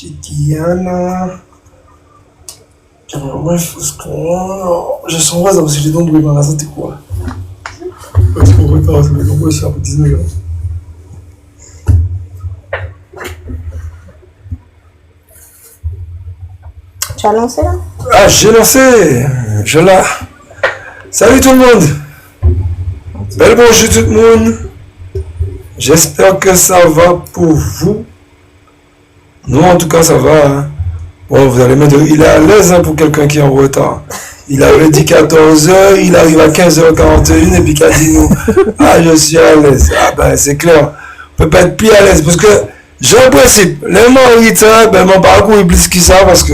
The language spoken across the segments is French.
Diana. Bref, parce que je sens pas ça parce que j'ai donc dans la santé quoi. Parce qu'on retard, c'est le ça pour 19 ans. Tu as lancé là? Ah, j'ai lancé. Je l'ai. Salut tout le monde. Bel bonjour tout le monde. J'espère que ça va pour vous. Nous, en tout cas, ça va. Hein. Bon, vous allez me dire, il est à l'aise hein, pour quelqu'un qui est en retard. Il avait dit 14h, il arrive à 15h41 et puis il a dit nous, ah, je suis à l'aise. Ah ben, c'est clair. On peut pas être plus à l'aise parce que, j'ai un principe, les Morita, ben, mon parcours est plus que ça parce que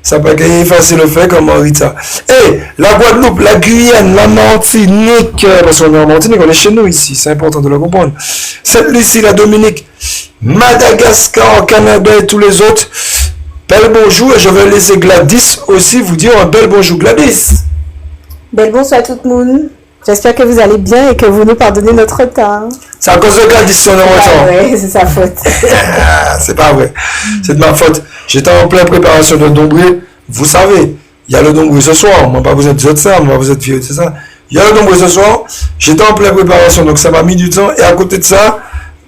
ça peut effacer le fait comme Morita. Et la Guadeloupe, la Guyane, la Martinique, parce qu'on est en Martinique, on est chez nous ici, c'est important de le comprendre. Sainte-Lucie, la Dominique, Madagascar, Canada et tous les autres. Bel bonjour et je vais laisser Gladys aussi vous dire un bel bonjour. Gladys. Bel bonsoir à tout le monde. J'espère que vous allez bien et que vous nous pardonnez notre retard. C'est à cause de Gladys si on est en retard. Oui, c'est sa faute. C'est pas vrai. C'est de ma faute. J'étais en pleine préparation de Dombré. Vous savez, il y a le Dombré ce soir. Moi, pas vous êtes de ça, moi, vous êtes vieux, c'est ça. Il y a le Dombré ce soir. J'étais en pleine préparation, donc ça m'a mis du temps. Et à côté de ça,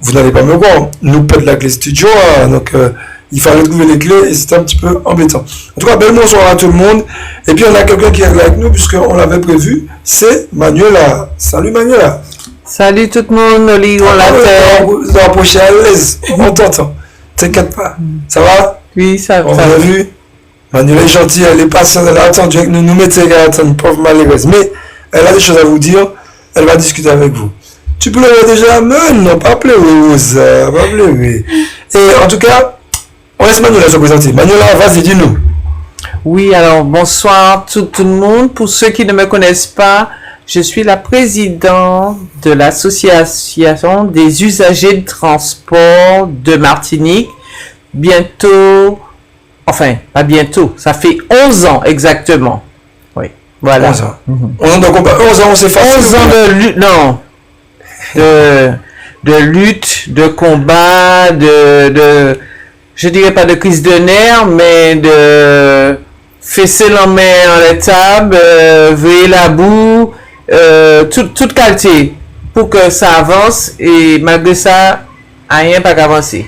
vous n'allez pas me voir. Nous pète la clé studio, hein, donc il fallait trouver les clés et c'était un petit peu embêtant. En tout cas, bel bonsoir à tout le monde. Et puis on a quelqu'un qui est là avec nous puisqu'on l'avait prévu. C'est Manuela. Salut Manuela. Salut tout le monde, Oli, on la terre. Vous approchez à l'aise. On t'entend. T'inquiète pas. Ça va? Oui, ça va. On l'a vu. Manuela est gentille, elle est patiente, elle a attendu avec nous. Nous mettons qu'elle attend, une pauvre malheureuse. Mais elle a des choses à vous dire. Elle va discuter avec vous. Tu pleurais déjà? Mais non, pas pleurer, Rosa. Pas pleurer. Et en tout cas, on laisse Manuela se présenter. Manuela, vas-y, dis-nous. Oui, alors bonsoir tout le monde. Pour ceux qui ne me connaissent pas, je suis la présidente de l'association des usagers de transport de Martinique. Bientôt, enfin, pas bientôt, ça fait 11 ans exactement. Oui, voilà. 11 ans. 11 ans, c'est facile. 11 ans de lutte, non, de lutte, de combat, je dirais pas de crise de nerfs, mais de fesser la main à la table, veiller la boue, toute qualité pour que ça avance et malgré ça, rien pas qu'avancer.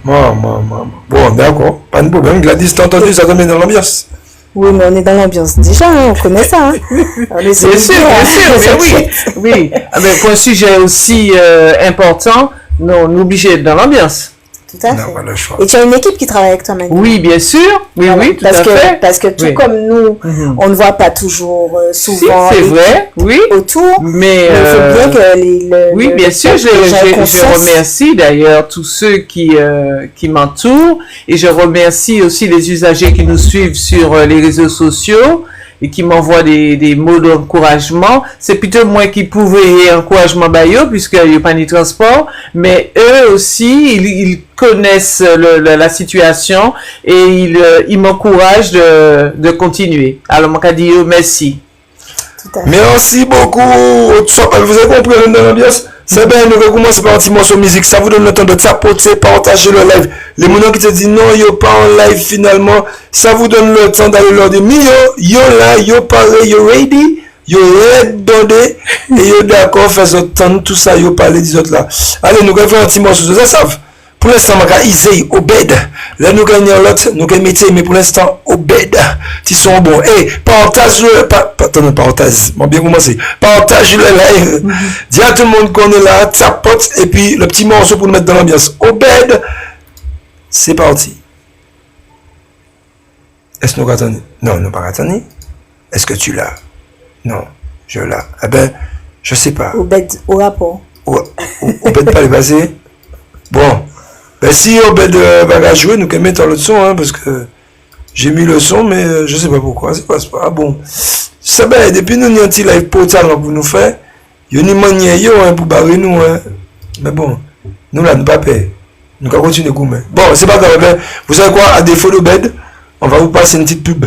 Bon, d'accord, pas de problème. Gladys, t'as entendu, ça te met dans l'ambiance. Oui, mais on est dans l'ambiance déjà, hein, on connaît ça. Hein. Bien sûr, mais oui. Mais pour un sujet aussi important, non, on est obligé d'être dans l'ambiance. Tout à fait. Et tu as une équipe qui travaille avec toi maintenant. Oui, bien sûr. Oui, voilà. Oui, tout à fait. Parce que tout comme nous, on ne voit pas toujours souvent c'est vrai, oui. autour. Mais il faut bien que oui, bien sûr, je remercie d'ailleurs tous ceux qui m'entourent et je remercie aussi les usagers qui nous suivent sur les réseaux sociaux et qui m'envoient des mots d'encouragement. C'est plutôt moi qui pouvais encouragement baillot puisque il n'y a pas de transport, mais eux aussi, ils connaissent la situation et ils m'encouragent de continuer. Alors, moi, je dis merci. Merci beaucoup. Vous avez compris dans l'ambiance? C'est bien, nous commençons par un petit morceau de musique. Ça vous donne le temps de tapoter, partager le live. Les gens qui te disent non, yo pas en live finalement, ça vous donne le temps d'aller leur dire, yo là, yo paré, yo ready, yo ready, et yo d'accord, fais autant tout ça, yo parler des autres là. Allez, nous allons faire un petit morceau de ça, savent. Pour l'instant, on va iser au bed. Là, nous gagnons l'autre, nous gagnons métier, mais pour l'instant, au bed. Ils sont bons. Et partage parenthèse, bon, bien commencé. Partage le live. Dis à tout le monde qu'on est là, tapote, et puis le petit morceau pour nous mettre dans l'ambiance. Au bed. C'est parti. Est-ce que nous attendons? Non, nous pas attendons. Est-ce que tu l'as? Non, je l'ai. Eh ben, je sais pas. Au bed, au rapport. Au bed pas les passer. Bon. Ben si on va jouer, nous allons mettre le son, hein, parce que j'ai mis le son, mais je sais pas pourquoi, c'est pas bon. Ça va, depuis nous, nous avons un petit live portal pour nous faire, il y a une manière pour barrer nous, hein. Mais bon, nous là, nous pas payé. Nous allons continuer à gommer. Bon, c'est pas grave, hein. Vous savez quoi, à défaut de bed, on va vous passer une petite pub.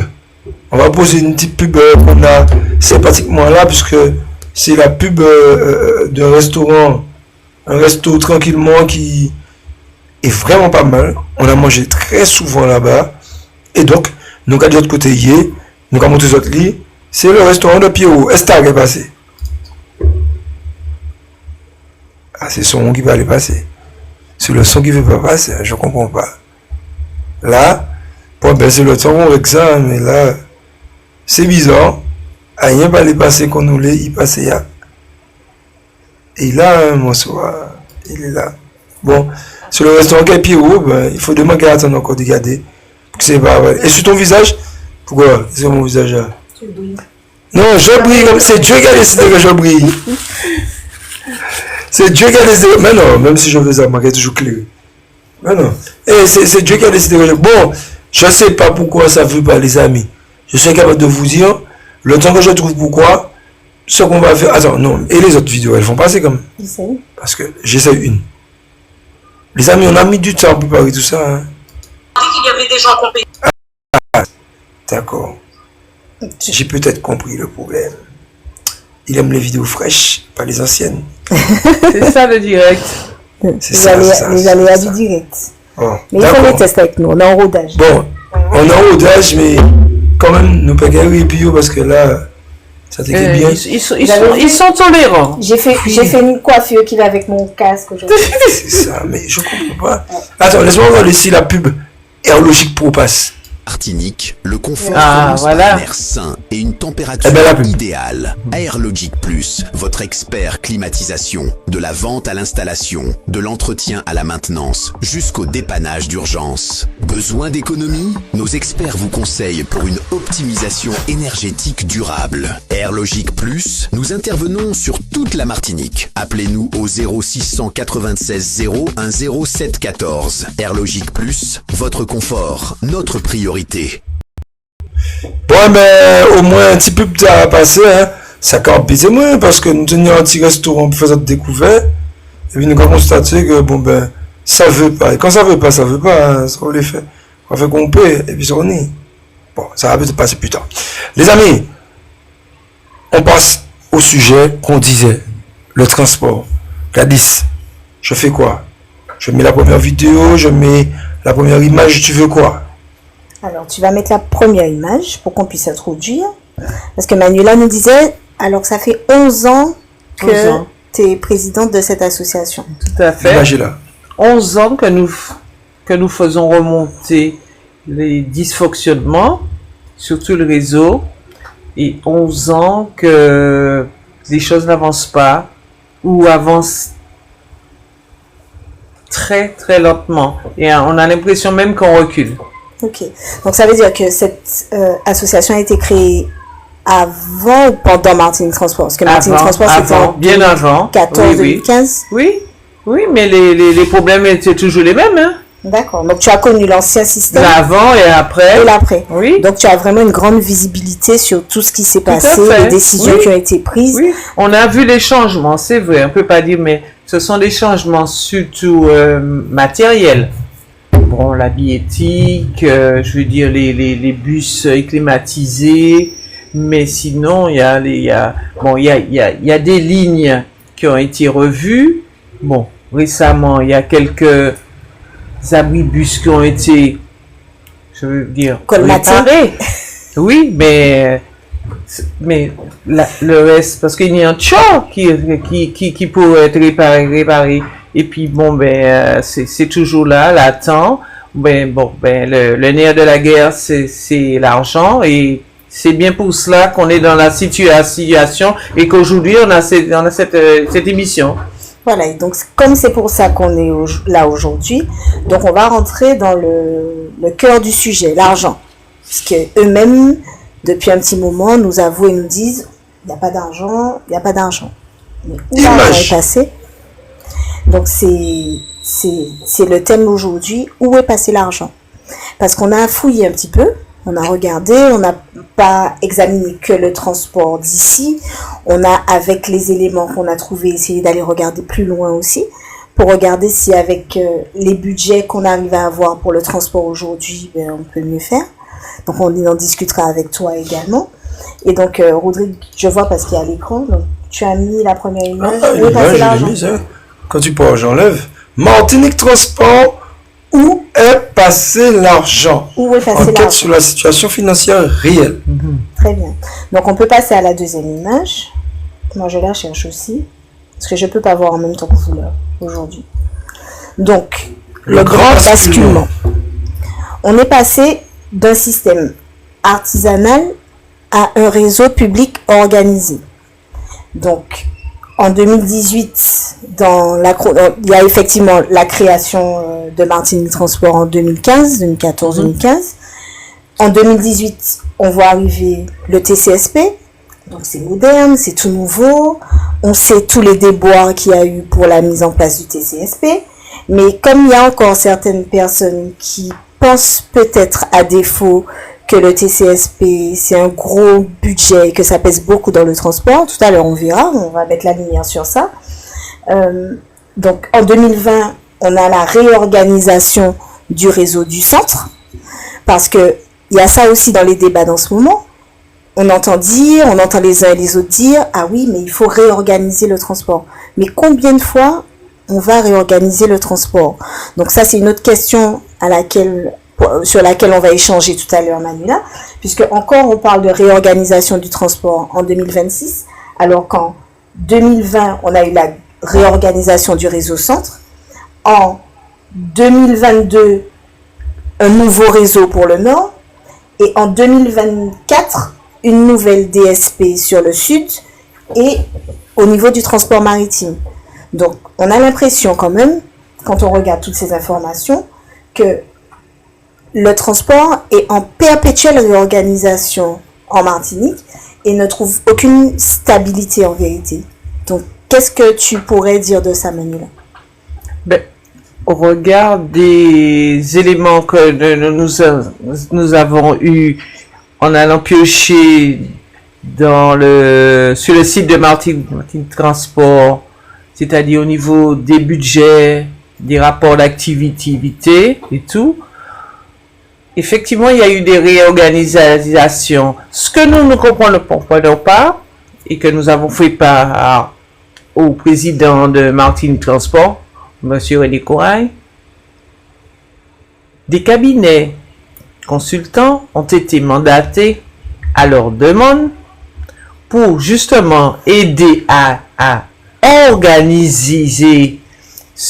On va poser une petite pub qu'on a sympathiquement là, puisque c'est la pub d'un restaurant, un resto tranquillement qui est vraiment pas mal. On a mangé très souvent là-bas. Et donc, nous avons de l'autre côté hier, nous avons monté autres lits. C'est le restaurant de Pierrot. Est-ce que tu as passé? Ah, c'est son qui va aller passer. C'est le son qui ne veut pas passer, je ne comprends pas. Là, bon, ben c'est le temps avec ça, mais là, c'est bizarre. Rien va aller passer qu'on nous l'ait, il passait là. Et là, bonsoir, il est là. Bon, sur le restaurant qui est Pierrot, ben, il faut demander à attendre encore de garder. C'est pas vrai. Et sur ton visage, pourquoi? C'est mon visage là. Tu brilles. Non, je brille, c'est Dieu qui a décidé que je brille. C'est Dieu qui a décidé. Mais non, même si je fais ça, c'est toujours clair. Mais non. Et c'est Dieu qui a décidé que je. Bon, je ne sais pas pourquoi ça ne veut pas, les amis. Je suis capable de vous dire, le temps que je trouve pourquoi, ce qu'on va faire. Attends, non. Et les autres vidéos, elles vont passer comme. J'essaie. Parce que j'essaie une. Les amis, on a mis du temps pour préparer tout ça. Hein. On dit qu'il y avait des gens compétents. Ah, d'accord. J'ai peut-être compris le problème. Il aime les vidéos fraîches, pas les anciennes. C'est ça le direct. C'est ça, les aléas du direct. Oh, mais il faut les tester avec nous, on est en rodage. Bon, on est en rodage, mais quand même, nous pas gagner puis parce que là, ça t'écrit bien. Ils sont tolérants. J'ai fait une coiffure qui va avec mon casque aujourd'hui. C'est ça, mais je comprends pas. Attends, laisse-moi voir ici la pub Airlogic Pro Pass. Martinique, le confort voilà. un air sain et une température idéale. Airlogic Plus, votre expert climatisation, de la vente à l'installation, de l'entretien à la maintenance, jusqu'au dépannage d'urgence. Besoin d'économie? Nos experts vous conseillent pour une optimisation énergétique durable. Airlogic Plus, nous intervenons sur toute la Martinique. Appelez-nous au 0696 01 0714. Airlogic Plus, votre confort, notre priorité. Bon, mais au moins un petit peu de temps à passer, hein. Ça campise moins parce que nous tenions un petit restaurant pour faire cette découverte. Et puis nous avons constaté que, bon, ben, ça veut pas. Et quand ça veut pas, hein, ça on les fait. On fait qu'on peut, et puis ça on est. Bon, ça va peut-être passer plus tard. Les amis, on passe au sujet qu'on disait, le transport. Gladys, je fais quoi? Je mets la première vidéo, je mets la première image, tu veux quoi? Alors, tu vas mettre la première image pour qu'on puisse introduire. Parce que Manuela nous disait, alors que ça fait 11 ans que tu es présidente de cette association. Tout à fait. L'image est là. 11 ans que nous faisons remonter les dysfonctionnements sur tout le réseau. Et 11 ans que les choses n'avancent pas ou avancent très très lentement. Et on a l'impression même qu'on recule. Ok, donc ça veut dire que cette association a été créée avant ou pendant Martinique Transport? Parce que Martinique Transport c'était en bien avant 2014-2015. Oui, mais les problèmes étaient toujours les mêmes. Hein? D'accord, donc tu as connu l'ancien système. L'avant et après. Et l'après. Oui. Donc tu as vraiment une grande visibilité sur tout ce qui s'est passé, les décisions qui ont été prises. Oui, on a vu les changements, c'est vrai, on ne peut pas dire, mais ce sont des changements surtout matériels. Bon, la billettique, je veux dire les bus climatisés, mais sinon il y a des lignes qui ont été revues. Bon, récemment il y a quelques abribus qui ont été, je veux dire, réparés. Oui, mais le reste, parce qu'il y a un char qui pourrait être réparé. Et puis, bon, c'est toujours là, latent. Le nerf de la guerre, c'est l'argent. Et c'est bien pour cela qu'on est dans la situation et qu'aujourd'hui, on a cette émission. Voilà, et donc comme c'est pour ça qu'on est là aujourd'hui, donc on va rentrer dans le cœur du sujet, l'argent. Parce qu'eux-mêmes, depuis un petit moment, nous avouent et nous disent, il n'y a pas d'argent, il n'y a pas d'argent. Mais où l'argent est passé? Donc c'est le thème aujourd'hui, où est passé l'argent? Parce qu'on a fouillé un petit peu, on a regardé, on n'a pas examiné que le transport d'ici, on a avec les éléments qu'on a trouvés essayé d'aller regarder plus loin aussi, pour regarder si avec les budgets qu'on arrive à avoir pour le transport aujourd'hui, on peut mieux faire. Donc on en discutera avec toi également. Et donc Rodrigue, je vois parce qu'il y a l'écran, donc tu as mis la première image, où est passé l'argent? Quand tu parles, j'enlève. Martinique Transport, où est passé l'argent? Où est passé Enquête l'argent? sur la situation financière réelle. Très bien. Donc, on peut passer à la deuxième image. Moi, je la cherche aussi. Parce que je ne peux pas voir en même temps que vous là, aujourd'hui. Donc, le grand basculement. On est passé d'un système artisanal à un réseau public organisé. Donc, en 2018, il y a effectivement la création de Martinique Transport en 2015, 2014-2015. En 2018, on voit arriver le TCSP. Donc, c'est moderne, c'est tout nouveau. On sait tous les déboires qu'il y a eu pour la mise en place du TCSP. Mais comme il y a encore certaines personnes qui pensent peut-être à défaut que le TCSP, c'est un gros budget, que ça pèse beaucoup dans le transport. Tout à l'heure, on verra, on va mettre la lumière sur ça. Donc, en 2020, on a la réorganisation du réseau du centre, parce que il y a ça aussi dans les débats dans ce moment. On entend les uns et les autres dire, ah oui, mais il faut réorganiser le transport. Mais combien de fois on va réorganiser le transport? Donc ça, c'est une autre question sur laquelle on va échanger tout à l'heure, Manuela, puisque encore on parle de réorganisation du transport en 2026, alors qu'en 2020, on a eu la réorganisation du réseau centre. En 2022, un nouveau réseau pour le Nord. Et en 2024, une nouvelle DSP sur le Sud et au niveau du transport maritime. Donc, on a l'impression quand même, quand on regarde toutes ces informations, que le transport est en perpétuelle réorganisation en Martinique et ne trouve aucune stabilité en vérité. Donc, qu'est-ce que tu pourrais dire de ça, Manuela? Au regard des éléments que nous avons eus en allant piocher sur le site de Martinique Transport, c'est-à-dire au niveau des budgets, des rapports d'activité et tout, effectivement, il y a eu des réorganisations. Ce que nous ne comprenons pas, et que nous avons fait part au président de Martinique Transport, M. René Corail, des cabinets consultants ont été mandatés à leur demande pour justement aider à organiser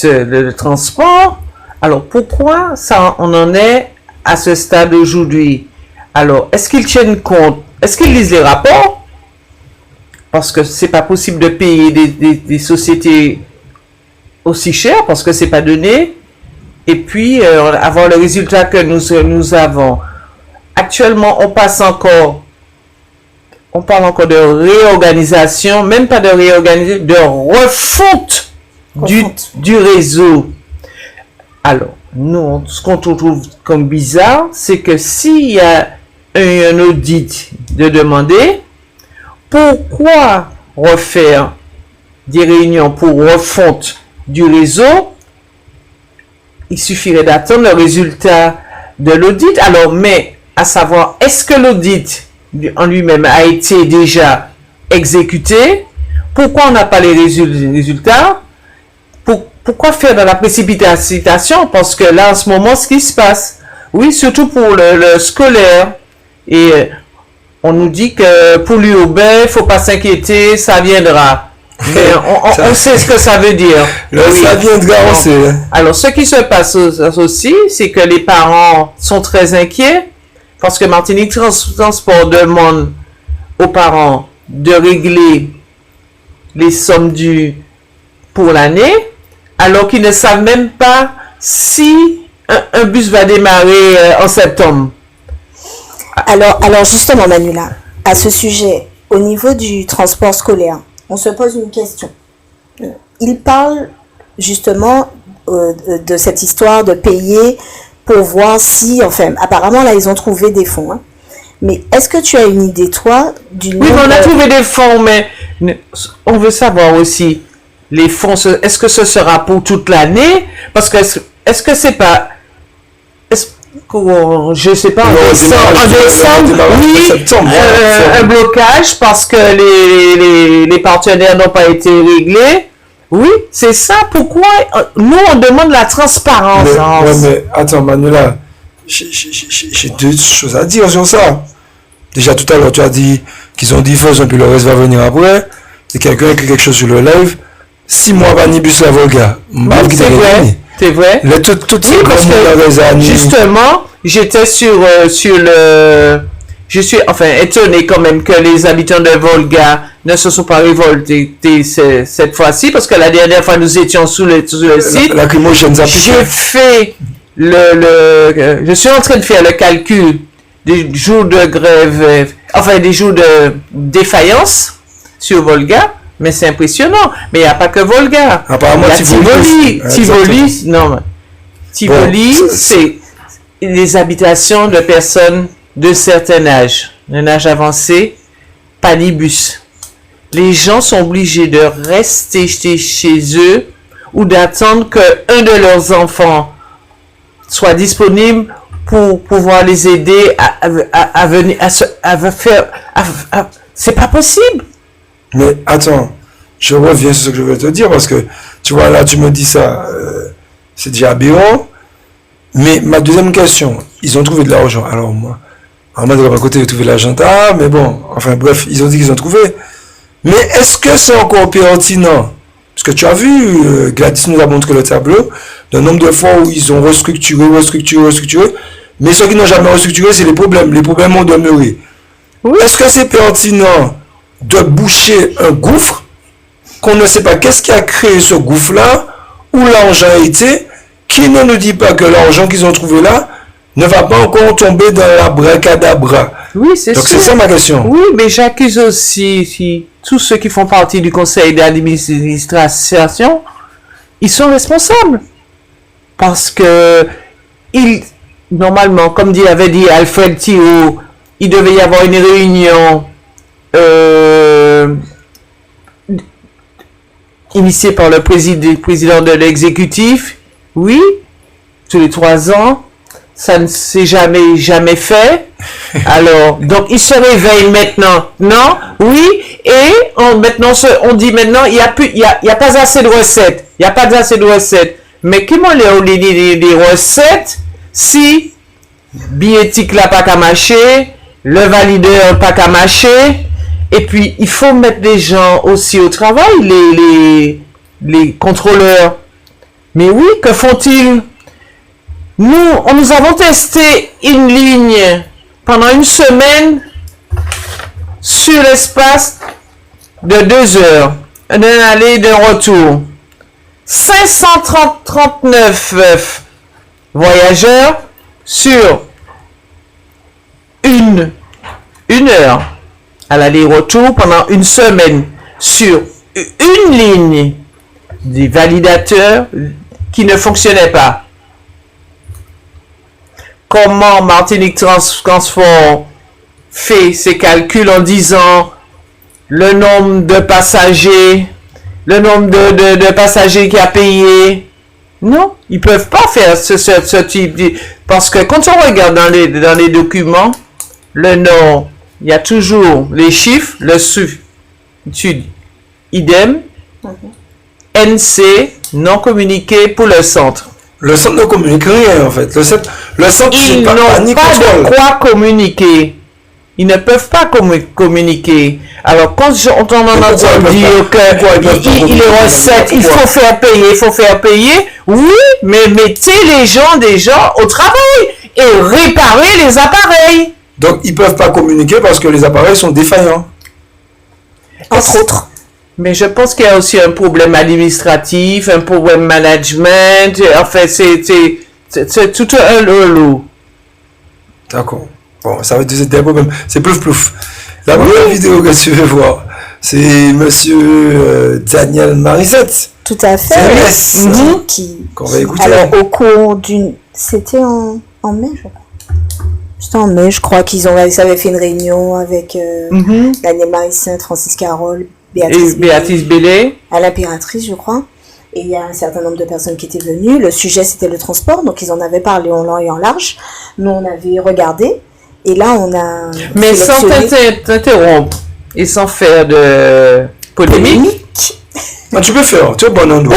le transport. Alors pourquoi on en est à ce stade aujourd'hui? Alors est-ce qu'ils tiennent compte? Est-ce qu'ils lisent les rapports? Parce que c'est pas possible de payer des sociétés aussi cher parce que c'est pas donné, et puis avoir le résultat que nous avons actuellement. On parle encore de réorganisation, même pas de réorganisation, de refonte du réseau. Alors nous, ce qu'on trouve comme bizarre, c'est que s'il y a un audit de demander, pourquoi refaire des réunions pour refonte du réseau? Il suffirait d'attendre le résultat de l'audit. Alors, mais à savoir, est-ce que l'audit en lui-même a été déjà exécuté? Pourquoi on n'a pas les résultats? Pourquoi faire dans la précipitation? Parce que là, en ce moment, ce qui se passe, oui, surtout pour le scolaire, et on nous dit que pour l'urbain, il faut pas s'inquiéter, ça viendra. Mais on sait ce que ça veut dire. Oui. Ça viendra, on sait. Alors, ce qui se passe aussi, c'est que les parents sont très inquiets parce que Martinique Transport demande aux parents de régler les sommes dues pour l'année, alors qu'ils ne savent même pas si un bus va démarrer en septembre. Alors justement, Manuela, à ce sujet, au niveau du transport scolaire, on se pose une question. Il parle justement de cette histoire de payer pour voir si, enfin, apparemment là ils ont trouvé des fonds. Hein. Mais est-ce que tu as une idée, toi, du nombre... Oui, on a trouvé des fonds, mais on veut savoir aussi, les fonds, est-ce que ce sera pour toute l'année? Parce que est-ce que c'est pas... je sais pas, en décembre, oui, un blocage parce que les partenaires n'ont pas été réglés. Oui, c'est ça. Pourquoi nous, on demande la transparence. Mais attends, Manuela, j'ai deux choses à dire sur ça. Déjà, tout à l'heure, tu as dit qu'ils ont dit fausse, puis le reste va venir après. Et quelqu'un écrit quelque chose sur le live. 6 mois, Vanibus la Volga. C'est vrai. Justement, j'étais sur le... Je suis étonné quand même que les habitants de Volga ne se sont pas révoltés cette fois-ci, parce que la dernière fois, nous étions sur le site. Je suis en train de faire le calcul des jours de grève, des jours de défaillance sur Volga, mais c'est impressionnant. Mais il n'y a pas que Volga. Apparemment, Tivoli, c'est les habitations de personnes de certain âge, d'un âge avancé, pas de bus. Les gens sont obligés de rester chez eux ou d'attendre qu'un de leurs enfants soit disponible pour pouvoir les aider à venir à faire. C'est pas possible. Mais attends, je reviens sur ce que je veux te dire parce que tu vois là, tu me dis ça, c'est déjà aberrant. Mais ma deuxième question, ils ont trouvé de l'argent. Alors moi, de leur côté, ils ont trouvé l'argent. Mais bon, bref, ils ont dit qu'ils ont trouvé. Mais est-ce que c'est encore pertinent? Parce que tu as vu, Gladys nous a montré le tableau, le nombre de fois où ils ont restructuré. Mais ceux qui n'ont jamais restructuré, c'est les problèmes. Les problèmes ont demeuré. Oui. Est-ce que c'est pertinent de boucher un gouffre qu'on ne sait pas qu'est-ce qui a créé ce gouffre-là, où l'argent a été, qui ne nous dit pas que l'argent qu'ils ont trouvé là ne va pas encore tomber dans la bracadabra. Oui, c'est ça. Donc c'est ça ma question. Oui, mais j'accuse aussi tous ceux qui font partie du conseil d'administration, ils sont responsables. Parce que normalement, comme avait dit Alfred Thiault, il devait y avoir une réunion initiée par le président de l'exécutif. Oui, tous les 3 ans. Ça ne s'est jamais fait. Alors, donc, il se réveille maintenant. Non? Oui. Et maintenant, on dit maintenant, il y a pas assez de recettes. Il n'y a pas assez de recettes. Mais comment les recettes si bioéthique là pas qu'à marcher, le valideur pas qu'à marcher, et puis il faut mettre des gens aussi au travail, les contrôleurs. Mais oui, que font-ils? Nous avons testé une ligne pendant une semaine sur l'espace de 2 heures, d'un aller, d'un retour. 539 voyageurs sur une heure à l'aller-retour pendant une semaine sur une ligne des validateurs qui ne fonctionnait pas. Comment Martinique Transport fait ses calculs en disant le nombre de passagers, le nombre de passagers qui a payé? Non, ils peuvent pas faire ce type de... Parce que quand on regarde dans les documents, le nom, il y a toujours les chiffres, le sud, idem, NC, non communiqué pour le centre. Le centre ne communique rien en fait. Le centre ils n'ont pas de quoi communiquer. Ils ne peuvent pas communiquer. Alors quand on entend dire que les recettes, il faut faire payer, oui, mais mettez les gens déjà au travail et réparer les appareils. Donc ils ne peuvent pas communiquer parce que les appareils sont défaillants. Entre autres. Mais je pense qu'il y a aussi un problème administratif, un problème management. En fait, c'est tout un lot. D'accord. Bon, ça va être des problèmes. C'est plouf. La première vidéo que tu veux voir, c'est monsieur Daniel Marisette. Tout à fait. Qu'on va écouter. Alors, au cours d'une... C'était en mai, je crois. C'était en mai, je crois qu'ils avaient fait une réunion avec Daniel Marisette, Francis Carole, Béatrice Bélé. À l'impératrice, je crois. Et il y a un certain nombre de personnes qui étaient venues. Le sujet, c'était le transport. Donc, ils en avaient parlé en long et en large. Nous, on avait regardé. Et là, on a... Mais sans t'interrompre et sans faire de polémique. Mais tu peux faire, tu es bon en dos.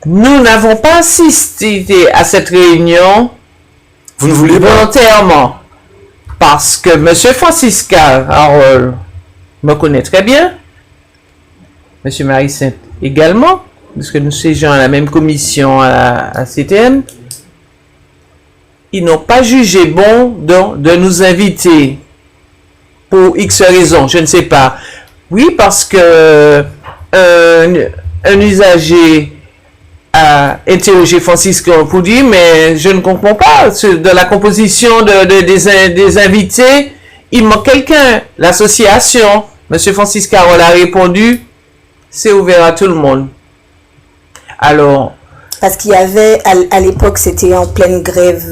Nous n'avons pas assisté à cette réunion Vous ne voulez pas? volontairement parce que M. Francisca Harold me connaît très bien, M. Marie-Sainte également, puisque nous siégeons à la même commission à CTM. Ils n'ont pas jugé bon de nous inviter pour X raisons, je ne sais pas. Oui, parce que un usager a interrogé Francisco pour dire, mais je ne comprends pas, de la composition des invités, il manque quelqu'un. L'association, M. Francisco Harold a répondu, c'est ouvert à tout le monde. Alors, parce qu'il y avait, à l'époque, c'était en pleine grève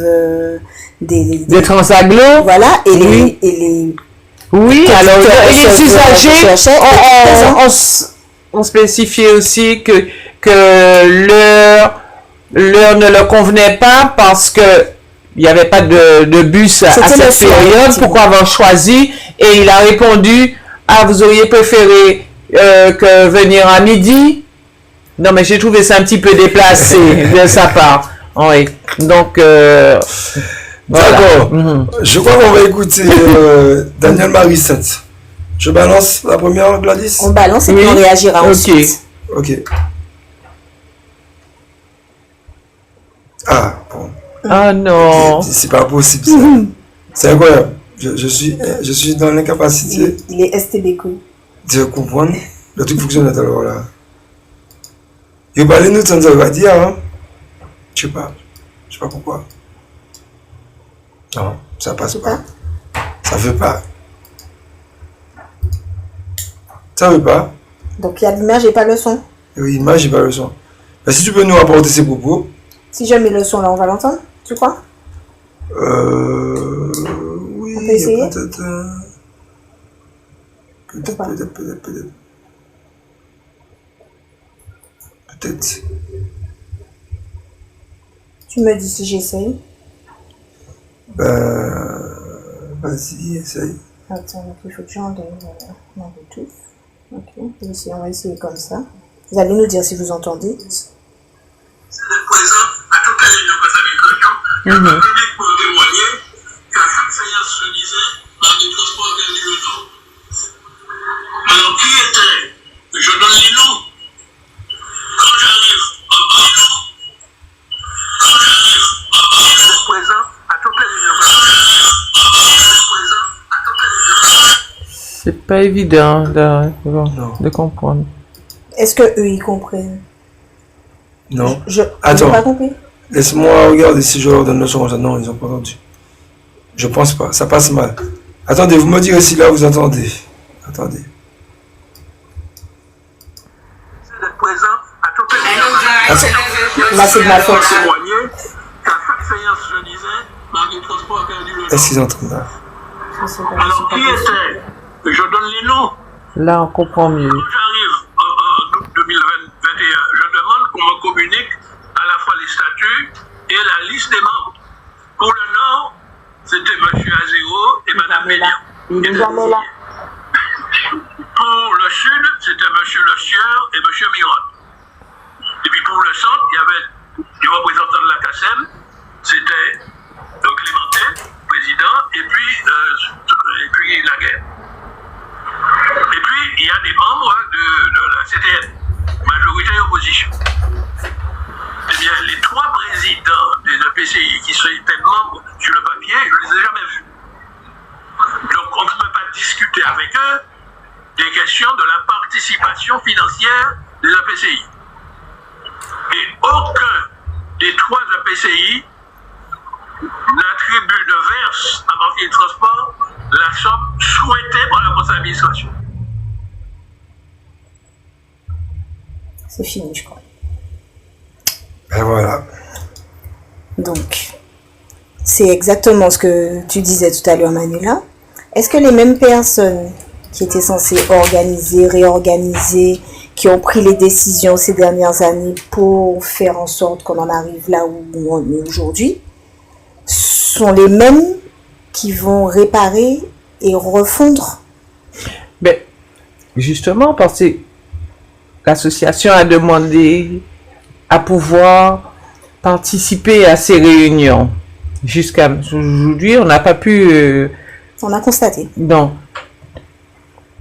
des transagglos. Voilà, et oui. Oui, alors les usagers ont spécifié aussi que l'heure ne leur convenait pas parce que il n'y avait pas de bus à cette période. Pourquoi avoir choisi? Et il a répondu, ah, vous auriez préféré que venir à midi? Non, mais j'ai trouvé ça un petit peu déplacé de sa part. Oui, donc... D'accord. Je crois qu'on va écouter Daniel Marie-Sainte. Je balance la première, Gladys? On balance et puis on réagira ensuite. Ok. Ah, bon. Ah non. C'est pas possible, ça. C'est incroyable. Je suis dans l'incapacité... Il est STB. De comprendre le truc fonctionnel alors là. Il va nous de ça va dire, hein? Je sais pas pourquoi. Non, ça passe pas. Ça veut pas. Ça veut pas. Donc il y a l'image et pas le son. Oui, l'image et pas le son. Mais si tu peux nous apporter ces propos. Si je mets le son là, on va l'entendre, tu crois? Oui, on peut essayer? Peut-être. Tu me dis si j'essaye. Vas-y, essaye. Attends, donc il faut que j'enlève mon Bluetooth. Ok, on va essayer comme ça. Vous allez nous dire si vous entendez. C'est présent à toutes les réunions que ça le public pour témoigner qu'à chaque séance se disait, dans les transports vers le nord. Alors, qui était? Je donne les noms. Quand j'arrive à Baïlon, présent à toutes les réunions que ça présent à toutes les réunions. C'est pas évident de comprendre. Est-ce que eux ils comprennent? Non. Attends. J'ai pas compris. Laisse-moi regarder si je leur donne le son. Non, ils ont pas entendu. Je pense pas. Ça passe mal. Attendez, vous me direz si là vous entendez. Attendez. C'est présent à toutes les réunions. Là, c'est de ma faute. Est-ce qu'ils entendent là? Alors, qui était? Je donne les noms. Là, on comprend mieux. Quand j'arrive en août 2021, je demande qu'on me communique à la fois les statuts et la liste des membres. Pour le Nord, c'était M. Azéro et Mme Mélian. Pour le Sud, c'était M. Le Sieur et M. Miron. Et puis pour le Centre, il y avait les représentants de la CACEM, c'était Clémentin, président, et puis Laguerre. Et puis, il y a des membres de la CTN, majorité et opposition. Eh bien, les 3 présidents des EPCI qui étaient membres sur le papier, je ne les ai jamais vus. Donc, on ne peut pas discuter avec eux des questions de la participation financière des EPCI. Et aucun des 3 EPCI n'attribue de verse à Martin Transport la somme souhaitée par la conseil d'administration. C'est fini, je crois. Ben voilà. Donc, c'est exactement ce que tu disais tout à l'heure, Manuela. Est-ce que les mêmes personnes qui étaient censées organiser, réorganiser, qui ont pris les décisions ces dernières années pour faire en sorte qu'on en arrive là où on est aujourd'hui, sont les mêmes qui vont réparer et refondre? Mais justement, parce que l'association a demandé à pouvoir participer à ces réunions. Jusqu'à aujourd'hui, on n'a pas pu... On a constaté. Non.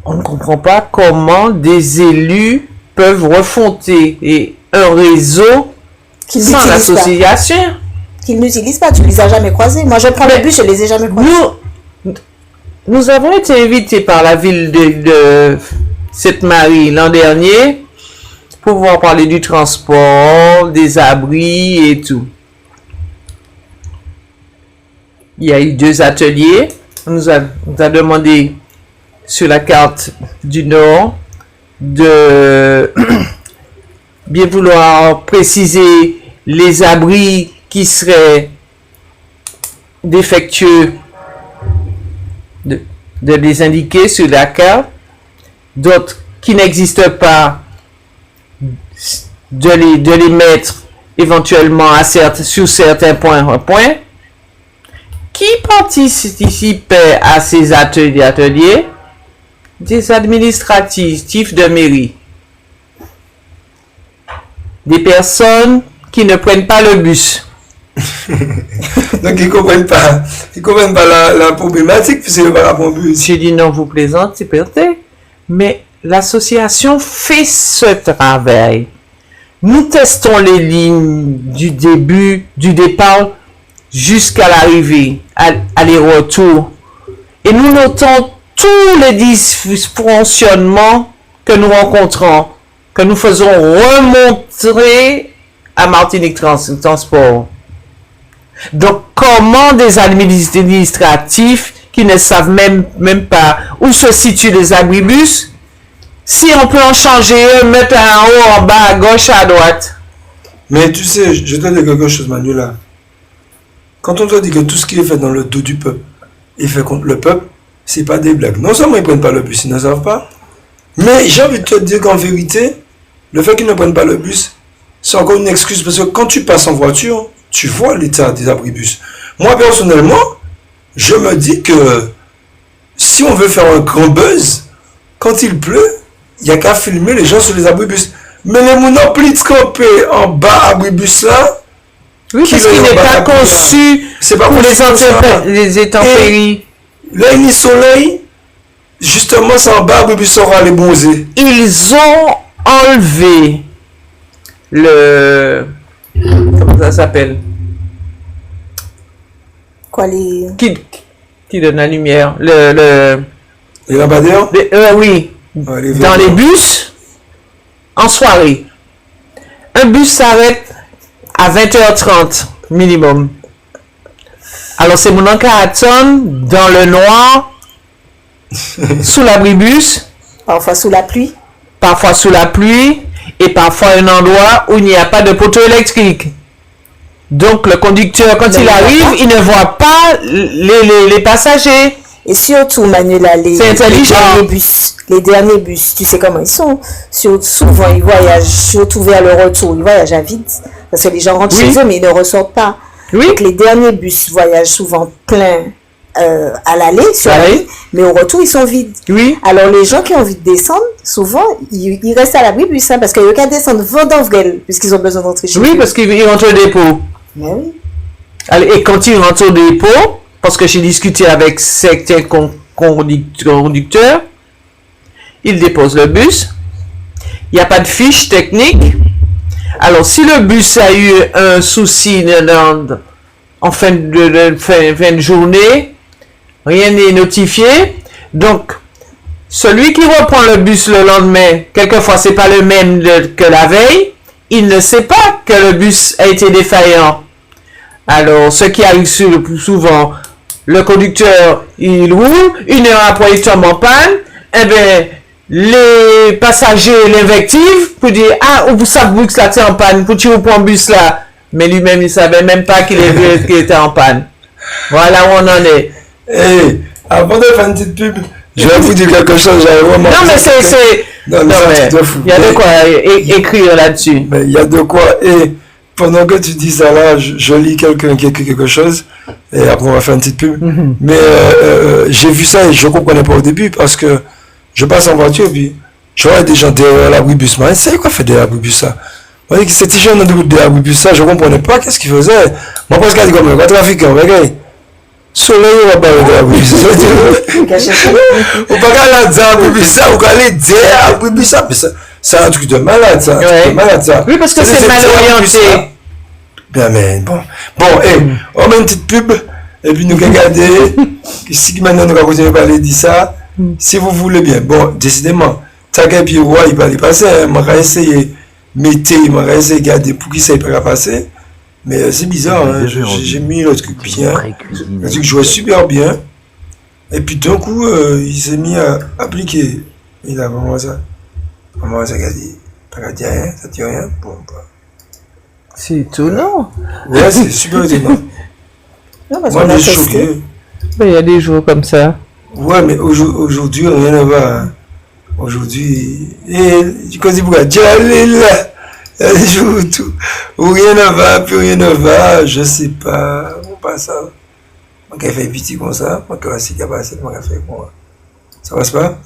On ne comprend pas comment des élus peuvent refonder et un réseau sans l'association. Qu'ils n'utilisent pas. Tu ne les as jamais croisés. Moi, je prends le bus, je ne les ai jamais croisés. Nous avons été invités par la ville de Sainte-Marie l'an dernier pour pouvoir parler du transport, des abris et tout. Il y a eu 2 ateliers. On nous a demandé sur la carte du Nord de bien vouloir préciser les abris qui seraient défectueux, de les indiquer sur la carte, d'autres qui n'existent pas, de les mettre éventuellement sur certains points. Qui participait à ces ateliers? Des administratifs de mairie. Des personnes qui ne prennent pas le bus. Donc ils comprennent pas la problématique puisqu'ils ne prennent pas le bus. J'ai dit non, vous plaisantez, peut-être. Mais l'association fait ce travail. Nous testons les lignes du départ jusqu'à l'arrivée, aller-retour. Et nous notons tous les dysfonctionnements que nous rencontrons, que nous faisons remonter à Martinique Transport. Donc, comment des administratifs qui ne savent même pas où se situent les abribus, si on peut en changer un, mettre en haut, en bas, à gauche, à droite. Mais tu sais, je te dis quelque chose, Manuela. Quand on te dit que tout ce qui est fait dans le dos du peuple est fait contre le peuple, c'est pas des blagues. Non seulement ils ne prennent pas le bus, ils ne savent pas. Mais j'ai envie de te dire qu'en vérité, le fait qu'ils ne prennent pas le bus, c'est encore une excuse. Parce que quand tu passes en voiture, tu vois l'état des abribus. Moi, personnellement, je me dis que si on veut faire un grand buzz, quand il pleut, il n'y a qu'à filmer les gens sur les abribus. Mais les monoplies de camper en bas abribus là, oui, parce qu'il n'est pas conçu pour les intempéries. Lundi soleil, justement, c'est en bas abribus aura les bronzés. Ils ont enlevé comment ça s'appelle? Quoi, les... Qui donne la lumière? Les lampadaires? Oui. Ouais, dans les bus, en soirée. Un bus s'arrête à 20h30 minimum. Alors c'est mon encarton dans le noir, sous l'abribus. Parfois sous la pluie. Parfois sous la pluie. Et parfois un endroit où il n'y a pas de poteau électrique. Donc le conducteur, quand il arrive, il ne voit pas les passagers. Et surtout, Manuela, les derniers bus, tu sais comment ils sont. Souvent, ils voyagent, surtout vers le retour, ils voyagent à vide. Parce que les gens rentrent chez eux, mais ils ne ressortent pas. Oui. Donc les derniers bus voyagent souvent pleins à l'aller, mais au retour, ils sont vides. Oui. Alors les gens qui ont envie de descendre, souvent, ils restent à l'abri bus, parce qu'il n'y a qu'à descendre Vendôme-Vrel, puisqu'ils ont besoin d'entrer chez eux. Oui, parce qu'ils rentrent au dépôt. Mais oui. Et quand ils rentrent au dépôt, parce que j'ai discuté avec certains conducteurs, ils déposent le bus. Il n'y a pas de fiche technique. Alors, si le bus a eu un souci en fin de journée, rien n'est notifié. Donc, celui qui reprend le bus le lendemain, quelquefois, c'est pas le même que la veille, il ne sait pas que le bus a été défaillant. Alors, ce qui arrive souvent, le conducteur, il roule, 1 heure après, il tombe en panne, eh bien, les passagers l'invectivent pour dire, ah, vous savez que bus là, c'est en panne, pour tu reprends le bus là. Mais lui-même, il ne savait même pas qu'il était en panne. Voilà où on en est. Hey, avant de faire une petite pub, je vais vous dire quelque chose, j'avais vraiment... Non, mais c'est... Non, mais il y a de quoi écrire là-dessus. Mais il y a de quoi, et pendant que tu dis ça là, je lis quelqu'un qui écrit quelque chose, et après on va faire une petite pub. Mm-hmm. Mais j'ai vu ça et je ne comprenais pas au début, parce que je passe en voiture, puis Je vois des gens derrière l'abribus. Mais c'est quoi fait derrière l'abribus ça? Moi, ces petits gens derrière l'abribus ça, je ne comprenais pas qu'est-ce qu'ils faisaient. Moi, parce qu'il y a comme un trafiquant, regarde. Soleil, on va parler de l'abribus. Ou pas aller dire l'abribus ça, ou aller dire l'abribus ça. C'est un truc de malade, ça. Oui, parce que c'est mal orienté. Bien, mais bon. Bon, on met une petite pub, et puis nous regardons. Si maintenant nous continuer à parler de ça, si vous voulez bien. Bon, décidément, Tagay puis Roi, il va aller passer. Je vais essayer de garder pour qui ça ne va passer. Mais c'est bizarre, hein. J'ai mis le truc bien. Le truc jouait super bien. Et puis d'un coup, il s'est mis à appliquer. Il a vraiment ça. Comment ça dit? Ça dit rien, ça dit rien. Bon, bah. C'est étonnant. Ouais, c'est super étonnant. Non, parce Moi, qu'on a je suis testé. choqué. Ben, il y a des jours comme ça. Ouais, mais aujourd'hui, rien ne va. Aujourd'hui, quand il pourra dire, allez là, il y a des jours où tout, où rien ne va, plus rien ne va, je sais pas, on passe ça. Moi, qui fait petit comme ça, moi, qui a passé, moi, qui fait quoi? Ça passe pas?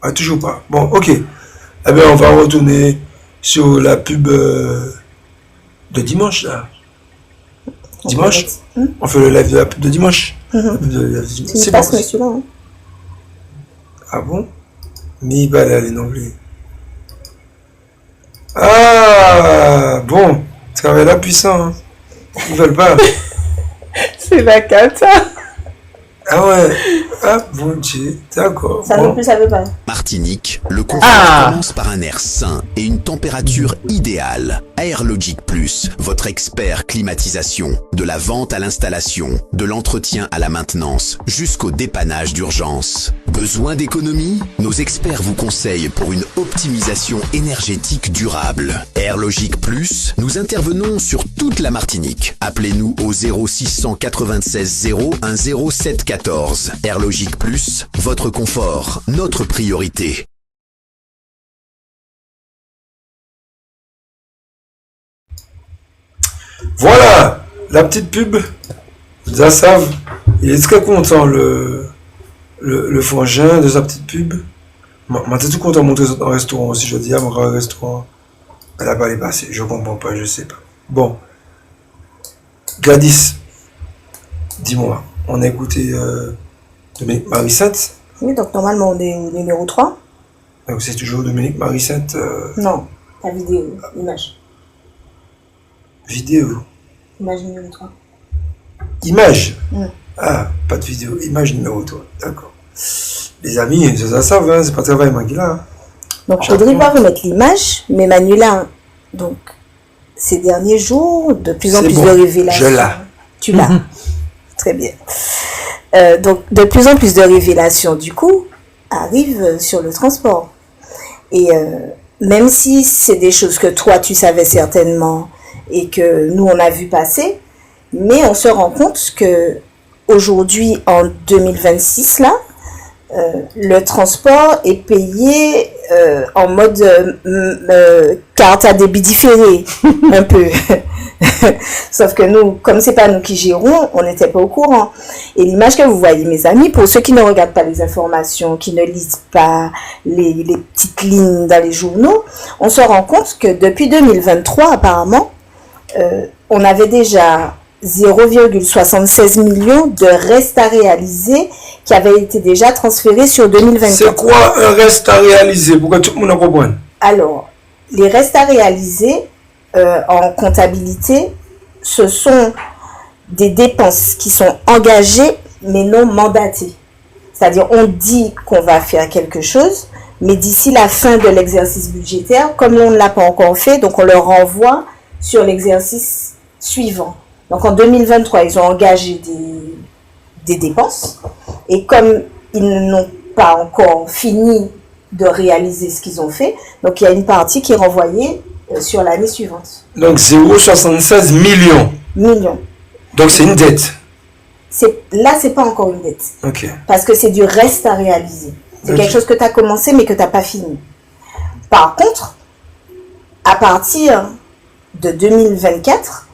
Ah, toujours pas. Bon, ok. Eh bien, on va retourner sur la pub de dimanche, là. Dimanche? On fait le live de la pub de dimanche. C'est pas celui-là. Hein. Ah bon? Mais il va aller non plus. Ah bon, c'est quand même là puissant. Hein. Ils veulent pas. C'est la cata. Ah ouais. Ah bon Dieu. D'accord. Ça non plus, ça veut pas. Martinique, le confort commence par un air sain et une température idéale. Airlogic Plus, votre expert climatisation. De la vente à l'installation, de l'entretien à la maintenance, jusqu'au dépannage d'urgence. Besoin d'économie? Nos experts vous conseillent pour une optimisation énergétique durable. Airlogic Plus, nous intervenons sur toute la Martinique. Appelez-nous au 0696 01 0714. Airlogic Plus, votre confort, notre priorité. Voilà, la petite pub. Ils savent. Il est très content le frangin de sa petite pub. Moi, j'étais tout content de montrer dans un restaurant aussi. Je dis à mon restaurant. Elle a pas les passé. Je comprends pas, je sais pas. Bon. Gladys, dis-moi, on a écouté Dominique Marie-Sainte. Oui, donc normalement on est au numéro 3. Donc c'est toujours Dominique Marie-Sainte. Non, la vidéo, l'image. Vidéo. Image numéro 3. Image. Ah, pas de vidéo. Image numéro 3. D'accord. Les amis, ça savent, hein, c'est pas travail Maguila. Hein. Donc Audrey va remettre l'image, mais Manuela, donc ces derniers jours, de plus en plus de révélations. Je l'ai. Tu l'as. Très bien. Donc de plus en plus de révélations du coup arrivent sur le transport. Et même si c'est des choses que toi tu savais certainement et que nous on a vu passer, mais on se rend compte que aujourd'hui en 2026 là, le transport est payé en mode carte à débit différé un peu. Sauf que nous, comme c'est pas nous qui gérons, on n'était pas au courant. Et l'image que vous voyez, mes amis, pour ceux qui ne regardent pas les informations, qui ne lisent pas les petites lignes dans les journaux, on se rend compte que depuis 2023, apparemment, on avait déjà 0,76 millions de restes à réaliser qui avaient été déjà transférés sur 2024. C'est quoi un reste à réaliser pour que tout le monde en comprenne? Alors, les restes à réaliser en comptabilité, ce sont des dépenses qui sont engagées mais non mandatées. C'est-à-dire, on dit qu'on va faire quelque chose, mais d'ici la fin de l'exercice budgétaire, comme on ne l'a pas encore fait, donc on le renvoie sur l'exercice suivant. Donc en 2023, ils ont engagé des dépenses et comme ils n'ont pas encore fini de réaliser ce qu'ils ont fait, donc il y a une partie qui est renvoyée sur l'année suivante. Donc 0,76 millions. Millions. Donc c'est une dette. Là, c'est pas encore une dette. Ok. Parce que c'est du reste à réaliser. C'est quelque chose que tu as commencé mais que tu n'as pas fini. Par contre, à partir de 2024,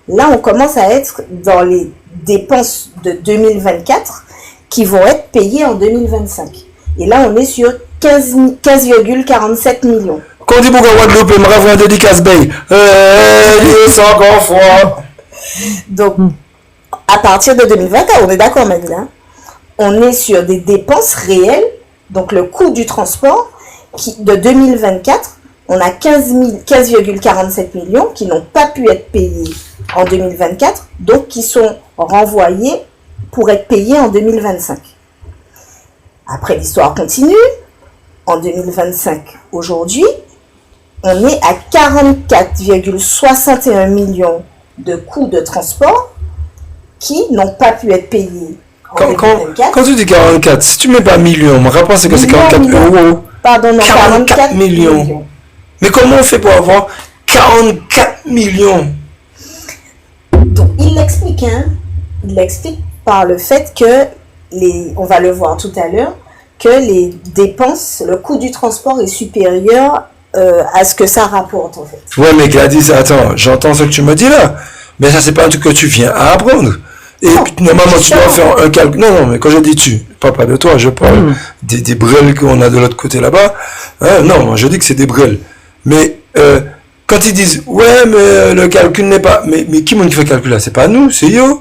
là, on commence à être dans les dépenses de 2024 qui vont être payées en 2025. Et là, on est sur 15,47 millions. Quand on dit pourquoi Guadeloupe, il me ravoue un dédicace bay. C'est encore froid. Donc, à partir de 2024, on est d'accord, Manila, on est sur des dépenses réelles. Donc, le coût du transport de 2024, on a 15,47 millions qui n'ont pas pu être payés en 2024, donc qui sont renvoyés pour être payés en 2025. Après, l'histoire continue. En 2025, aujourd'hui, on est à 44,61 millions de coûts de transport qui n'ont pas pu être payés en 2024. Quand tu dis 44, si tu mets pas millions, mon rapport c'est que c'est 44 euros. Pardon, non, 44 millions. Mais comment on fait pour avoir 44 millions? Donc, il l'explique, il l'explique par le fait que, on va le voir tout à l'heure, que les dépenses, le coût du transport est supérieur à ce que ça rapporte, en fait. Ouais, mais Gladys, attends, j'entends ce que tu me dis là, mais ça, c'est pas un truc que tu viens à apprendre. Et non, puis, normalement, tu dois faire un calcul. Non, mais quand je dis tu, pas de toi, je parle des brels qu'on a de l'autre côté là-bas. Non, moi, je dis que c'est des brels. Mais quand ils disent, ouais, mais le calcul n'est pas... Mais qui fait le calcul là? C'est pas nous, c'est eux.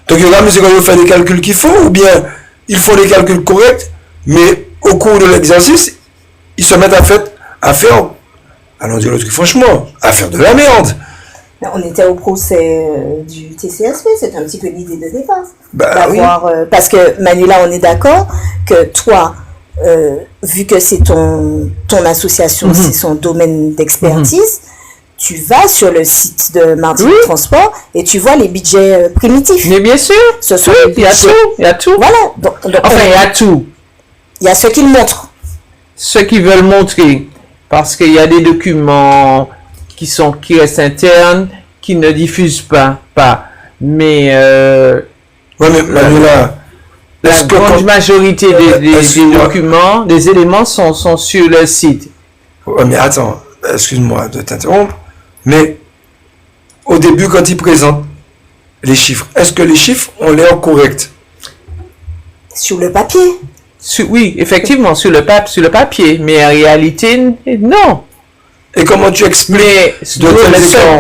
Donc, là, mais c'est quand ils font les calculs qu'il faut, ou bien ils font les calculs corrects, mais au cours de l'exercice, ils se mettent à faire, allons dire le truc franchement, à faire de la merde. On était au procès du TCSP, c'est un petit peu l'idée de départ. Parce que Manuela, on est d'accord que toi, vu que c'est ton association, c'est son domaine d'expertise, tu vas sur le site de Martinique Transport et tu vois les budgets primitifs. Mais bien sûr, il y a tout. Voilà. Donc, il y a tout. Il y a ceux qui le montrent. Ceux qui veulent montrer, parce qu'il y a des documents qui restent internes, qui ne diffusent pas. Mais Manuela, la grande majorité des documents, des éléments sont sur le site. Ouais, mais attends, excuse-moi de t'interrompre, mais au début, quand ils présentent les chiffres, est-ce que les chiffres ont l'air corrects? Sur le papier. Oui, effectivement, sur le papier, mais en réalité, non. Et comment tu expliques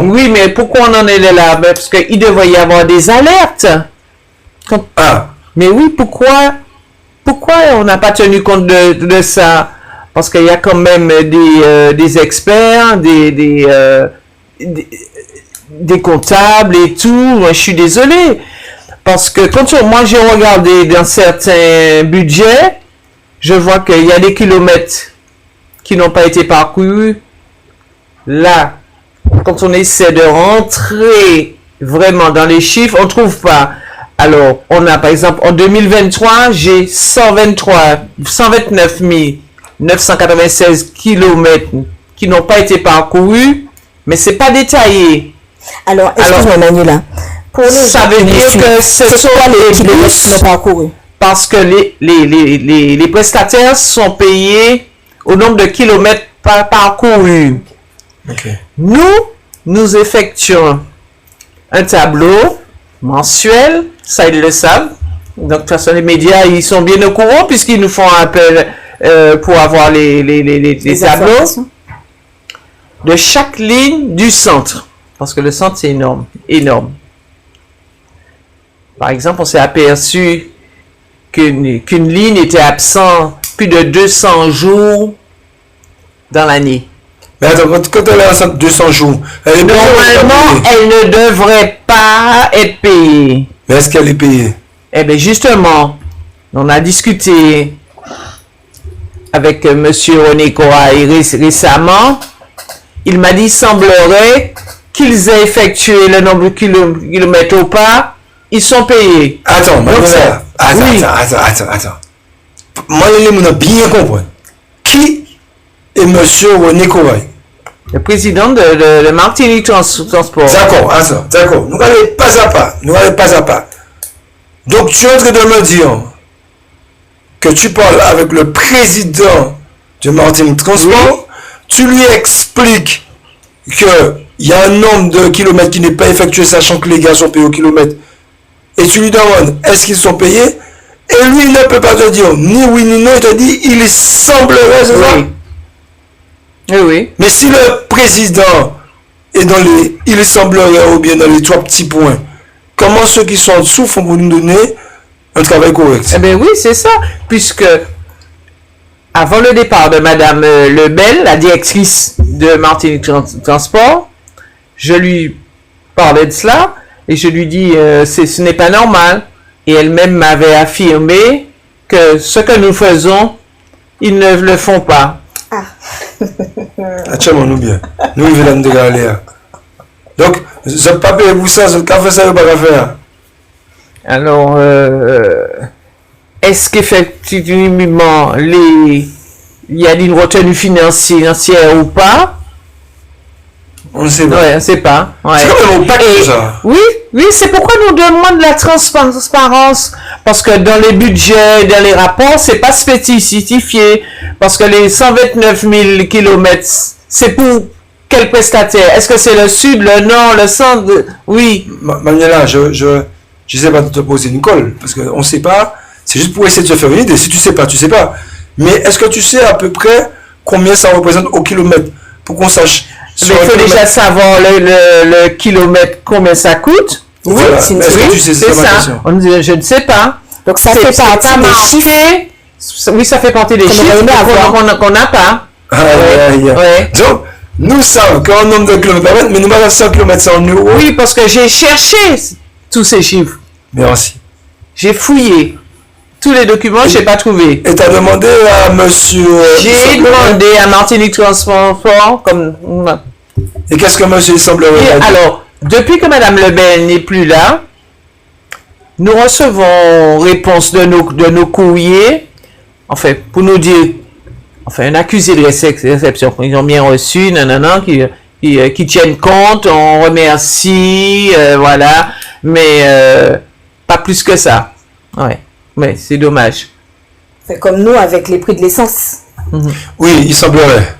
Oui, mais pourquoi on en est là? Parce qu'il devrait y avoir des alertes. Mais oui, pourquoi on n'a pas tenu compte de ça? Parce qu'il y a quand même des experts, des comptables et tout. Je suis désolé. Parce que moi j'ai regardé dans certains budgets, je vois qu'il y a des kilomètres qui n'ont pas été parcourus. Là, quand on essaie de rentrer vraiment dans les chiffres, on ne trouve pas. Alors, on a par exemple en 2023, j'ai 129 996 kilomètres qui n'ont pas été parcourus, mais c'est pas détaillé. Alors, excuse-moi Manuela. Ça veut dire que ce sont les kilomètres parcourus. Parce que les prestataires sont payés au nombre de kilomètres parcourus. Okay. Nous effectuons un tableau mensuel, ça ils le savent. Donc de toute façon les médias ils sont bien au courant puisqu'ils nous font appel pour avoir les tableaux de chaque ligne du centre. Parce que le centre c'est énorme. Par exemple, on s'est aperçu qu'une ligne était absente plus de 200 jours dans l'année. Mais attends, quand elle est absente 200 jours, normalement, elle ne devrait pas être payée. Mais est-ce qu'elle est payée? Eh bien, justement, on a discuté avec M. René Corail récemment. Il m'a dit, il semblerait qu'ils aient effectué le nombre de kilomètres ou pas. Ils sont payés. Attends, Manuela, attends. Moi, je vais bien comprendre. Qui est M. René Corail? Le président de Martinique Transport. D'accord. Nous allons pas à pas. Donc, tu es en train de me dire que tu parles avec le président de Martinique Transport, tu lui expliques qu'il y a un nombre de kilomètres qui n'est pas effectué, sachant que les gars sont payés au kilomètre. Et tu lui demandes, est-ce qu'ils sont payés? Et lui, il ne peut pas te dire ni oui ni non, il te dit, il semblerait, c'est ça? Oui, oui. Mais si le président est dans les, il semblerait ou bien dans les 3 petits points, comment ceux qui sont en dessous font pour nous donner un travail correct? Eh bien oui, c'est ça, puisque avant le départ de Madame Lebel, la directrice de Martinique Transport, je lui parlais de cela et je lui dis ce n'est pas normal. Et elle-même m'avait affirmé que ce que nous faisons, ils ne le font pas. Tiens, nous bien. Nous, il veut de galère. Donc, je ne pas payer pour ça, je ne pas faire ça, je ne pas faire. Alors, est-ce qu'effectivement, il y a une retenue financière ou pas? On ne sait pas. Ouais, on ne sait pas. Ouais. C'est quand même opaque tout ça. Oui, c'est pourquoi nous demandons de la transparence. Parce que dans les budgets, dans les rapports, c'est pas spécifié. Parce que les 129 000 kilomètres, c'est pour quel prestataire? Est-ce que c'est le sud, le nord, le centre? Oui. Manuela, je sais pas de te poser une colle. Parce qu'on ne sait pas. C'est juste pour essayer de se faire une idée. Si tu sais pas, tu sais pas. Mais est-ce que tu sais à peu près combien ça représente au kilomètre? Pour qu'on sache. Mais il faut déjà savoir le kilomètre, combien ça coûte. Oui, voilà. C'est ça. On dit, je ne sais pas. Donc ça fait partie des chiffres. Oui, ça fait partie des chiffres qu'on n'a pas. Ouais. Donc, nous savons qu'en nombre de kilomètres, mais nous avons 100 km en euros. Oui, parce que j'ai cherché tous ces chiffres. Merci. J'ai fouillé tous les documents, je n'ai pas trouvé. Et tu as demandé à monsieur... J'ai demandé à Martinique Transport comme... Et qu'est-ce que monsieur semblerait dire? Alors, depuis que Madame Lebel n'est plus là, nous recevons réponse de nos courriers, en fait, pour nous dire, enfin, un accusé de réception, ils ont bien reçu, qui tiennent compte, on remercie, voilà, mais pas plus que ça. Ouais. Mais c'est dommage. C'est comme nous avec les prix de l'essence. Oui, il semblerait.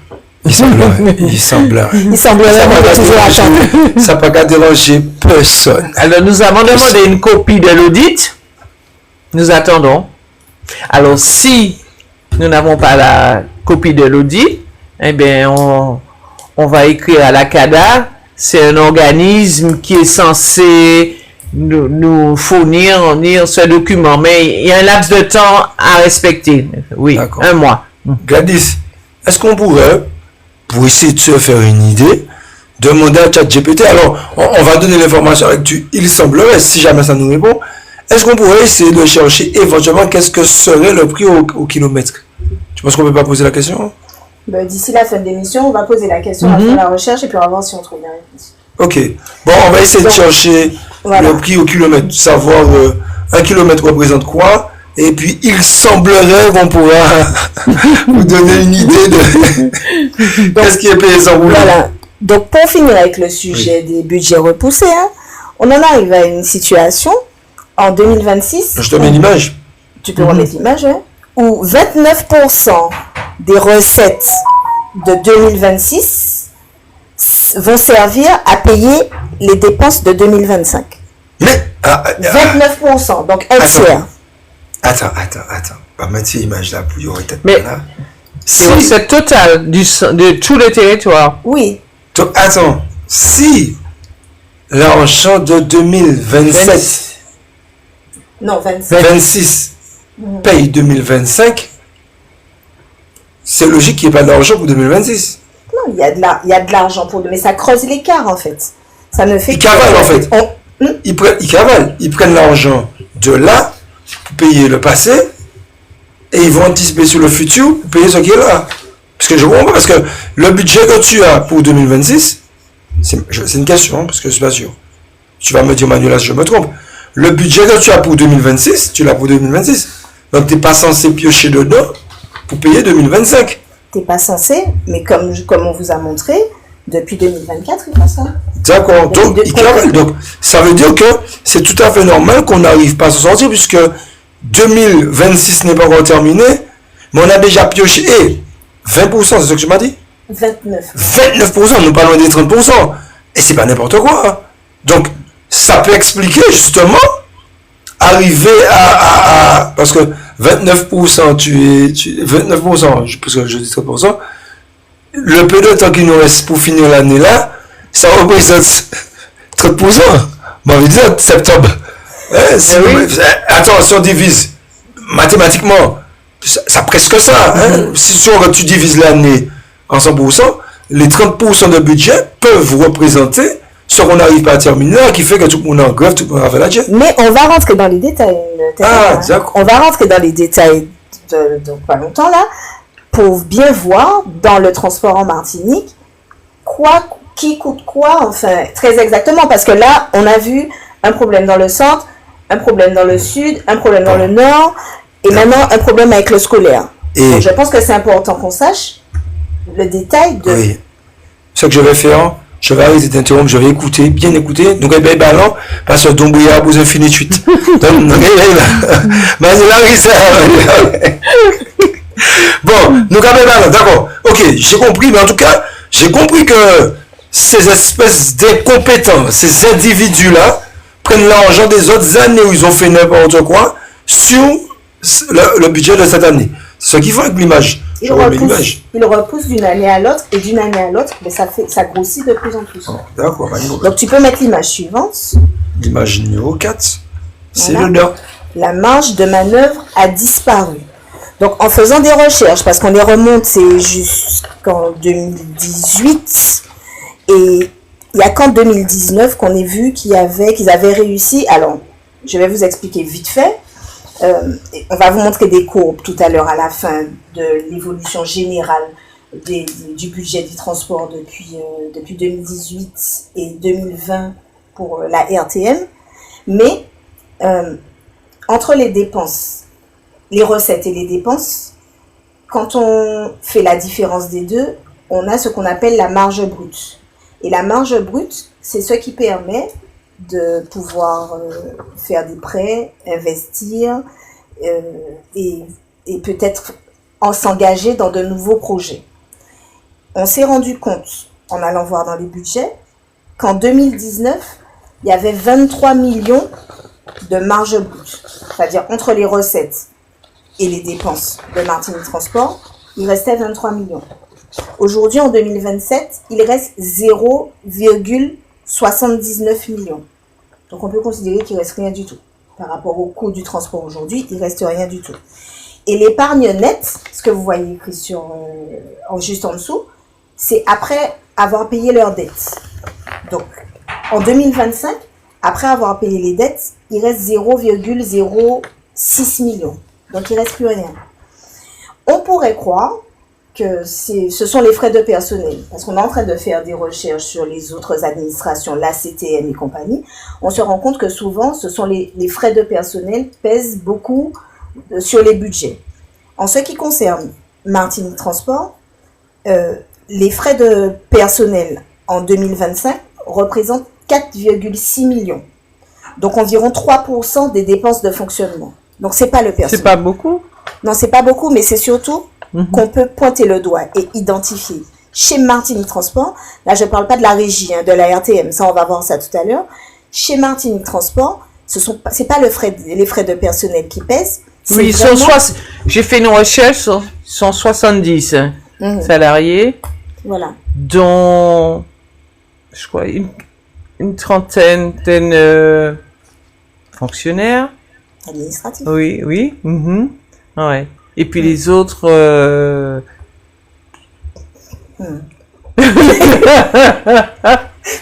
Il semblerait qu'on peut toujours attendre. Ça n'a pas déranger personne. Alors, nous avons demandé une copie de l'audit. Nous attendons. Alors, si nous n'avons pas la copie de l'audit, eh bien, on va écrire à la CADA. C'est un organisme qui est censé nous fournir ce document, mais il y a un laps de temps à respecter. Oui, un mois. Gladys, est-ce qu'on pourrait, pour essayer de se faire une idée, demander à ChatGPT, alors on va donner l'information avec du il semblerait, si jamais ça nous répond, est-ce qu'on pourrait essayer de chercher éventuellement qu'est-ce que serait le prix au kilomètre? Tu penses qu'on ne peut pas poser la question? D'ici la fin de l'émission, on va poser la question, on va faire la recherche et puis on va voir si on trouve la réponse. Ok. Bon, on va essayer de chercher le prix au kilomètre, savoir 1 kilomètre représente quoi, et puis il semblerait qu'on pourra vous donner une idée de qu'est-ce qui est payé sans rouler. Voilà. Donc, pour finir avec le sujet des budgets repoussés, on en arrive à une situation en 2026. Je te mets l'image. Tu peux remettre l'image, où 29% des recettes de 2026 vont servir à payer les dépenses de 2025. Mais 29%, donc un tiers. Attends. On va mettre ces images-là pour y aurait peut-être mais là. C'est total de tous les territoires. Oui. Donc, attends, si l'argent de 2027, non, 26 paye 2025, c'est logique qu'il n'y ait pas d'argent pour 2026. Non, il y a de l'argent pour deux, mais ça creuse l'écart en fait. Ça ne fait ils cavalent en fait. Ils cavalent. Ils prennent l'argent de là pour payer le passé et ils vont anticiper sur le futur pour payer ce qui est là. Parce que je comprends pas, parce que le budget que tu as pour 2026, c'est une question, parce que je suis pas sûr. Tu vas me dire, Manuela, si je me trompe. Le budget que tu as pour 2026, tu l'as pour 2026. Donc tu n'es pas censé piocher dedans pour payer 2025. Tu n'es pas censé, mais comme on vous a montré, depuis 2024, il fait ça. D'accord, donc ça veut dire que c'est tout à fait normal qu'on n'arrive pas à se sortir, puisque 2026 n'est pas encore terminé, mais on a déjà pioché 20%, c'est ce que tu m'as dit? 29%, nous parlons des 30%. Et c'est pas n'importe quoi. Donc, ça peut expliquer justement, à arriver parce que 29%, 29%, parce que je dis 30%, le peu de temps qu'il nous reste pour finir l'année là, ça représente 30%. Bon, on va dire septembre. Attends, si on divise mathématiquement, ça presque ça. Si tu divises l'année en 100%, les 30% de budget peuvent représenter ce qu'on n'arrive pas à terminer, qui fait que tout le monde est en grève, tout le monde a fait la jet. Mais on va rentrer dans les détails. D'accord. On va rentrer dans les détails de pas longtemps là, pour bien voir dans le transport en Martinique, qui coûte quoi, enfin, très exactement, parce que là, on a vu un problème dans le centre, un problème dans le sud, un problème dans le nord, et maintenant un problème avec le scolaire. Donc, je pense que c'est important qu'on sache le détail de... Oui. Ce que je vais faire, je vais arrêter d'interrompre, je vais écouter, bien écouter. Donc, ballon, parce que Dombouya a besoin de finir de suite. Donc, bon, nous avons ballon, d'accord. Ok, j'ai compris, mais en tout cas, j'ai compris que ces espèces d'incompétents, ces individus-là, prennent l'argent des autres années où ils ont fait n'importe quoi sur le budget de cette année. C'est ce qu'ils font avec l'image. Il repousse d'une année à l'autre, et d'une année à l'autre, mais ça grossit de plus en plus. D'accord. Donc tu peux mettre l'image suivante. L'image numéro 4. C'est voilà. Le nord. La marge de manœuvre a disparu. Donc en faisant des recherches, parce qu'on les remonte jusqu'en 2018, et il n'y a qu'en 2019 qu'on ait vu qu'ils avaient réussi. Alors, je vais vous expliquer vite fait. On va vous montrer des courbes tout à l'heure à la fin de l'évolution générale du budget du transport depuis 2018 et 2020 pour la RTM. Mais entre les dépenses, les recettes et les dépenses, quand on fait la différence des deux, on a ce qu'on appelle la marge brute. Et la marge brute, c'est ce qui permet de pouvoir faire des prêts, investir et peut-être s'engager dans de nouveaux projets. On s'est rendu compte, en allant voir dans les budgets, qu'en 2019, il y avait 23 millions de marge brute. C'est-à-dire entre les recettes et les dépenses de Martinique Transport, il restait 23 millions. Aujourd'hui, en 2027, il reste 0,79 millions. Donc, on peut considérer qu'il ne reste rien du tout. Par rapport au coût du transport aujourd'hui, il ne reste rien du tout. Et l'épargne nette, ce que vous voyez écrit juste en dessous, c'est après avoir payé leurs dettes. Donc, en 2025, après avoir payé les dettes, il reste 0,06 millions. Donc, il ne reste plus rien. On pourrait croire que ce sont les frais de personnel, parce qu'on est en train de faire des recherches sur les autres administrations, la CTM et compagnie, on se rend compte que souvent, ce sont les frais de personnel pèsent beaucoup sur les budgets. En ce qui concerne Martinique Transport, les frais de personnel en 2025 représentent 4,6 millions, donc environ 3% des dépenses de fonctionnement. Donc, c'est pas le personnel. C'est pas beaucoup? Non, c'est pas beaucoup, mais c'est surtout qu'on peut pointer le doigt et identifier. Chez Martinique Transport, là je ne parle pas de la régie, de la RTM, ça on va voir ça tout à l'heure. Chez Martinique Transport, c'est pas les frais de personnel qui pèsent. Oui, vraiment... j'ai fait une recherche, ils sont 70 salariés, voilà. Dont, je crois, une trentaine fonctionnaires. Administratifs. Oui. Ouais. Et puis les autres...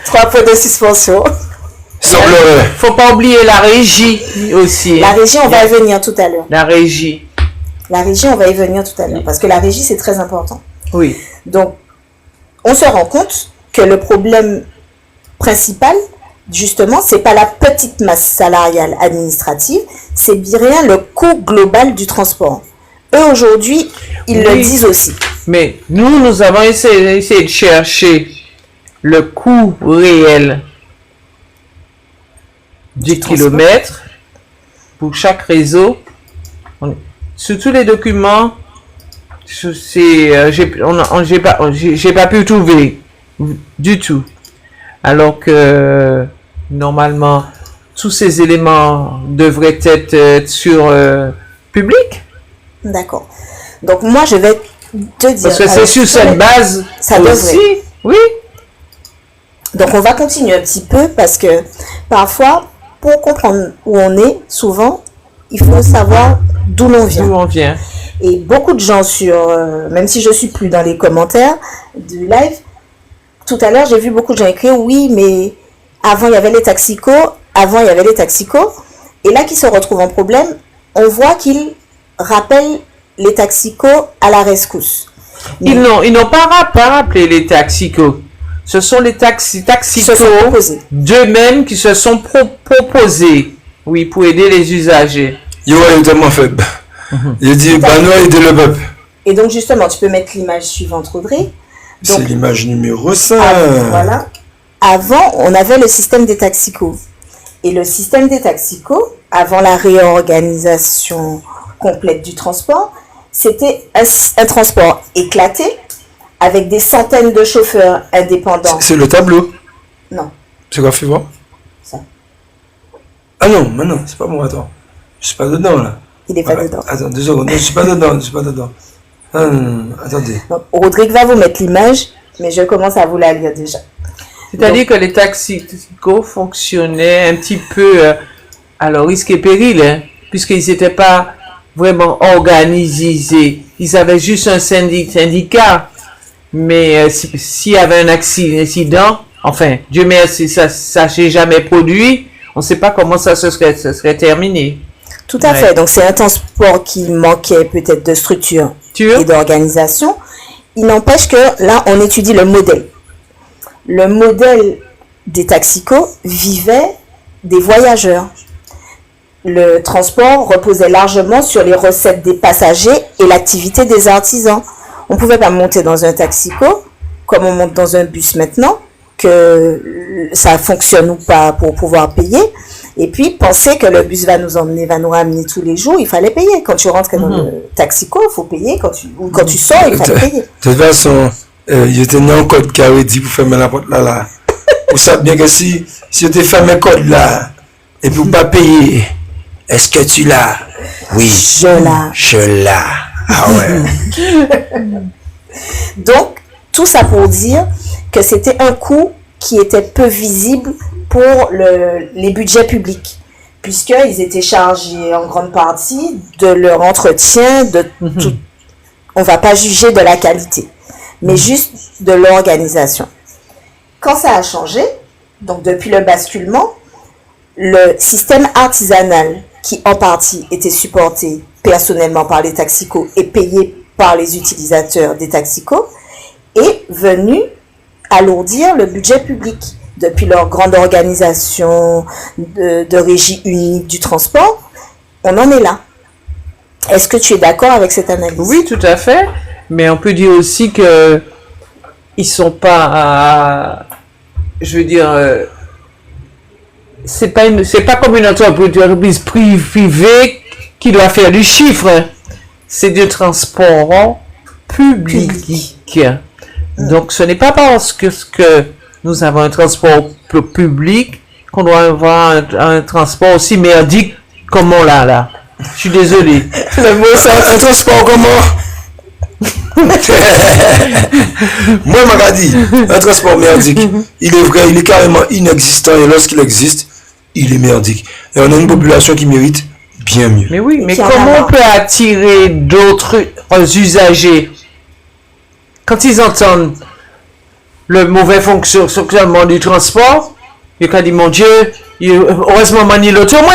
3 points de suspension. Faut pas oublier la régie aussi. La régie, on va y venir tout à l'heure. La régie, on va y venir tout à l'heure. Parce que la régie, c'est très important. oui. Donc, on se rend compte que le problème principal, justement, c'est pas la petite masse salariale administrative, c'est bien le coût global du transport. Eux, aujourd'hui, ils le disent aussi. Mais nous avons essayé de chercher le coût réel du kilomètre pour chaque réseau. Sur tous les documents, j'ai pas pu trouver du tout. Alors que normalement, tous ces éléments devraient être sur public. D'accord. Donc moi, je vais te dire... Parce que c'est sur cette base ça aussi. devrait. Oui. Donc on va continuer un petit peu parce que parfois, pour comprendre où on est, souvent, il faut savoir d'où l'on vient. D'où on vient. Et beaucoup de gens même si je suis plus dans les commentaires du live, tout à l'heure j'ai vu beaucoup de gens écrire oui, mais avant il y avait les taxicos, et là qui se retrouvent en problème, on voit qu'ils rappellent les taxicos à la rescousse. Mais Ils n'ont pas rappelé les taxicos. Ce sont les taxicos d'eux-mêmes qui se sont proposés, oui, pour aider les usagers. Yo est tellement faible. Il dit Benoît aider le peuple. Et donc justement, tu peux mettre l'image suivante, Audrey. C'est l'image numéro 5. Voilà. Avant, on avait le système des taxicos. Et le système des taxicos, avant la réorganisation complète du transport, c'était un transport éclaté avec des centaines de chauffeurs indépendants. C'est le tableau. Non. C'est quoi, fais voir. Ça. Ah non, mais non, c'est pas moi, attends. Je suis pas dedans, là. Il n'est pas dedans. Attends, 2 secondes. Non, je suis pas dedans. Non, attendez. Donc, Rodrigue va vous mettre l'image, mais je commence à vous la lire déjà. C'est-à-dire que les taxicos fonctionnaient un petit peu à leur risque et péril, hein, puisqu'ils n'étaient pas vraiment organisés. Ils avaient juste un syndicat. Mais s'il y avait un accident, enfin, Dieu merci, ça s'est jamais produit, on ne sait pas comment ça serait terminé. Tout à fait. Donc, c'est un transport qui manquait peut-être de structure et d'organisation. Il n'empêche que là, on étudie le modèle. Le modèle des taxicos vivait des voyageurs. Le transport reposait largement sur les recettes des passagers et l'activité des artisans. On ne pouvait pas monter dans un taxico comme on monte dans un bus maintenant, que ça fonctionne ou pas pour pouvoir payer. Et puis, penser que le bus va nous emmener, va nous ramener tous les jours, il fallait payer. Quand tu rentres dans le taxico, il faut payer. Quand tu sors, il fallait payer. De toute façon, il était dans un code qui avait dit pour fermer la porte là. Vous savez bien que si tu fermé le code là, et pour pas payer, est-ce que tu l'as? Oui. Je l'ai. Ah ouais. Donc, tout ça pour dire que c'était un coût qui était peu visible pour les budgets publics, puisqu'ils étaient chargés en grande partie de leur entretien, on ne va pas juger de la qualité, mais juste de l'organisation. Quand ça a changé, donc depuis le basculement, le système artisanal, qui en partie était supporté personnellement par les taxicos et payé par les utilisateurs des taxicos, est venu alourdir le budget public. Depuis leur grande organisation de régie unique du transport, on en est là. Est-ce que tu es d'accord avec cette analyse? Oui, tout à fait. Mais on peut dire aussi que ils sont pas, c'est pas comme une entreprise privée qui doit faire du chiffre. C'est du transport public. Donc, ce n'est pas parce que nous avons un transport public qu'on doit avoir un transport aussi merdique comme on l'a là. Je suis désolé. Le mot, c'est un transport comment? Moi, m'a dit, un transport merdique, il est vrai, il est carrément inexistant, et lorsqu'il existe, il est merdique. Et on a une population qui mérite bien mieux. Mais oui, mais comment on peut attirer d'autres usagers quand ils entendent le mauvais fonctionnement du transport? Il a dit, mon Dieu, heureusement, manie l'auto, moi.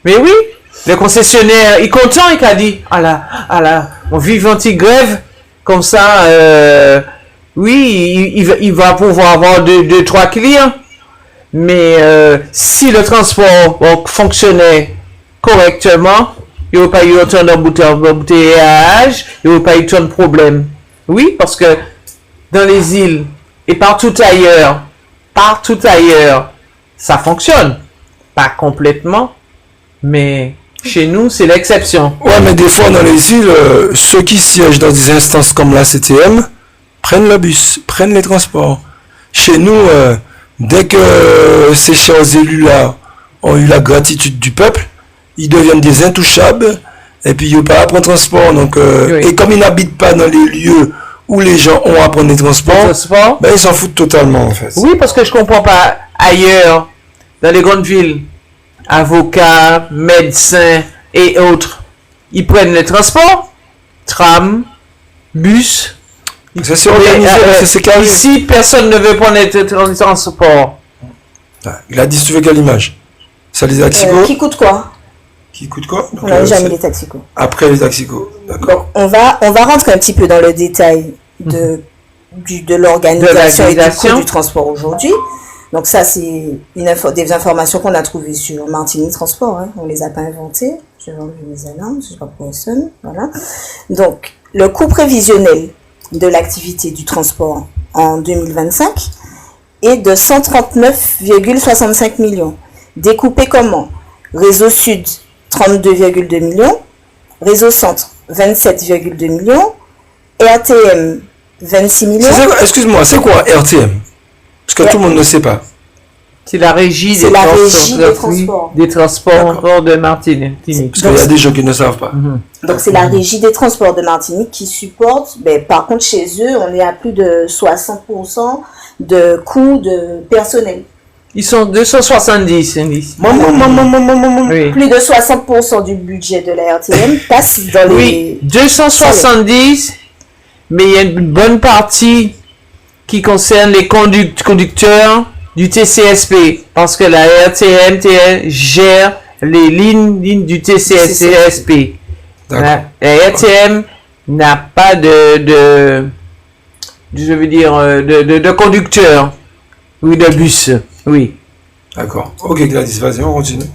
Mais oui, le concessionnaire, il est content, il a dit, on vit anti-grève, comme ça, oui, il va pouvoir avoir 2-3 clients. Mais si le transport fonctionnait correctement, il n'y aurait pas eu autant d'embouteillages, il n'y aurait pas eu autant de problèmes. Oui, parce que dans les îles et partout ailleurs, ça fonctionne. Pas complètement, mais chez nous, c'est l'exception. Ouais, mais des fois, dans les îles, ceux qui siègent dans des instances comme la CTM prennent le bus, prennent les transports. Chez nous, dès que ces chers élus-là ont eu la gratitude du peuple, ils deviennent des intouchables, et puis ils n'ont pas à prendre transport. Donc, Oui. et comme ils n'habitent pas dans les lieux où les gens ont à prendre des transports, ben, ils s'en foutent totalement en fait. Oui, parce que je comprends pas ailleurs, dans les grandes villes, avocats, médecins et autres, ils prennent les transports, tram, bus. Ça c'est organisé, c'est carré. Ici, personne ne veut prendre les transports. Il a dit si tu veux quelle image? Ça les taxicos Qui coûte quoi? Qui coûte quoi? Donc, On n'a jamais les taxicos. après les taxicos, d'accord. Donc, on va rentrer un petit peu dans le détail de l'organisation et du coût du transport aujourd'hui. Donc ça, c'est des informations qu'on a trouvées sur Martinique Transport. Hein. On les a pas inventées. Je vais enlever mes alarmes, je sais pas pourquoi elles sonnent. Voilà. Donc, le coût prévisionnel de l'activité du transport en 2025 est de 139,65 millions. Découpé comment? Réseau Sud, 32,2 millions. Réseau Centre, 27,2 millions. RTM, 26 millions. Excuse-moi, c'est quoi RTM? Parce que tout le monde ne sait pas. C'est la régie des transports de Martinique. Parce qu'il y a des gens qui ne savent pas. Donc c'est la régie des transports de Martinique qui supporte, par contre chez eux, on est à plus de 60% de coûts de personnel. Ils sont 270, ils disent. Oui. Plus de 60% du budget de la RTM passe dans les... Oui, 270, mais il y a une bonne partie qui concerne les conducteurs du TCSP, parce que la RTM gère les lignes du TCSP. La RTM n'a pas de conducteurs, oui, de bus, oui. D'accord. Ok, Gladys, vas-y, on continue.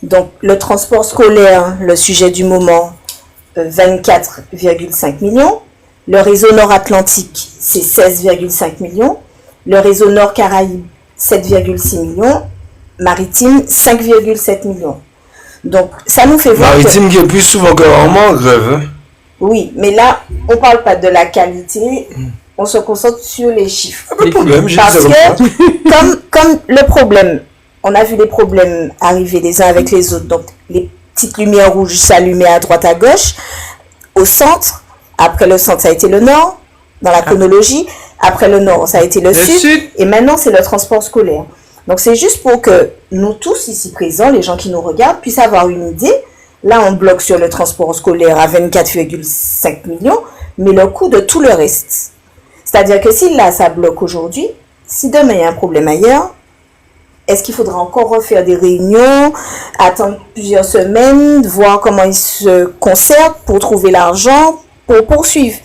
Donc, le transport scolaire, le sujet du moment, 24,5 millions. Le réseau Nord-Atlantique, c'est 16,5 millions. Le réseau Nord-Caraïbes, 7,6 millions. Maritime, 5,7 millions. Donc, ça nous fait voir Maritime qui est plus souvent que rarement en grève. Hein? Oui, mais là, on ne parle pas de la qualité, on se concentre sur les chiffres. Pas de problème, parce que, comme le problème, on a vu les problèmes arriver les uns avec les autres, donc les petites lumières rouges s'allumaient à droite à gauche. Au centre, après le centre, ça a été le nord, dans la chronologie. Après le nord, ça a été le sud. Et maintenant, c'est le transport scolaire. Donc, c'est juste pour que nous tous ici présents, les gens qui nous regardent, puissent avoir une idée. Là, on bloque sur le transport scolaire à 24,5 millions, mais le coût de tout le reste. C'est-à-dire que si là, ça bloque aujourd'hui, si demain, il y a un problème ailleurs, est-ce qu'il faudra encore refaire des réunions, attendre plusieurs semaines, voir comment ils se concertent pour trouver l'argent, pour poursuivre?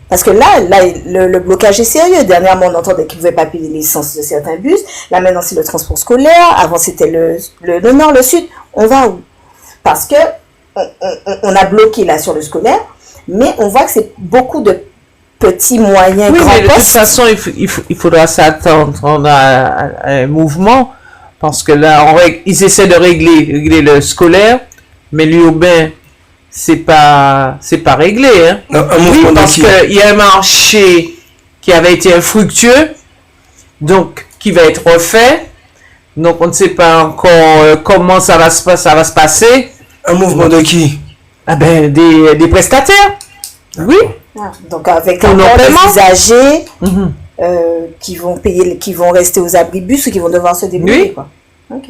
Parce que là, le blocage est sérieux. Dernièrement, on entendait qu'ils ne pouvaient pas payer l'essence de certains bus. Là, maintenant, c'est le transport scolaire. Avant, c'était le nord, le sud. On va où? Parce que on a bloqué là sur le scolaire, mais on voit que c'est beaucoup de petits moyens, oui, grands mais de postes. toute façon, il faudra s'attendre à un mouvement, parce que là, ils essaient de régler le scolaire, mais l'urbain, c'est pas réglé, hein. Non, oui, parce qu'il y a un marché qui avait été infructueux, donc qui va être refait. Donc on ne sait pas encore comment ça va se passer. Un mouvement de qui? Ah ben des prestataires. Oui. Ah, donc avec des usagers qui vont payer, qui vont rester aux abribus ou qui vont devoir se débrouiller. Oui. Quoi. Ok.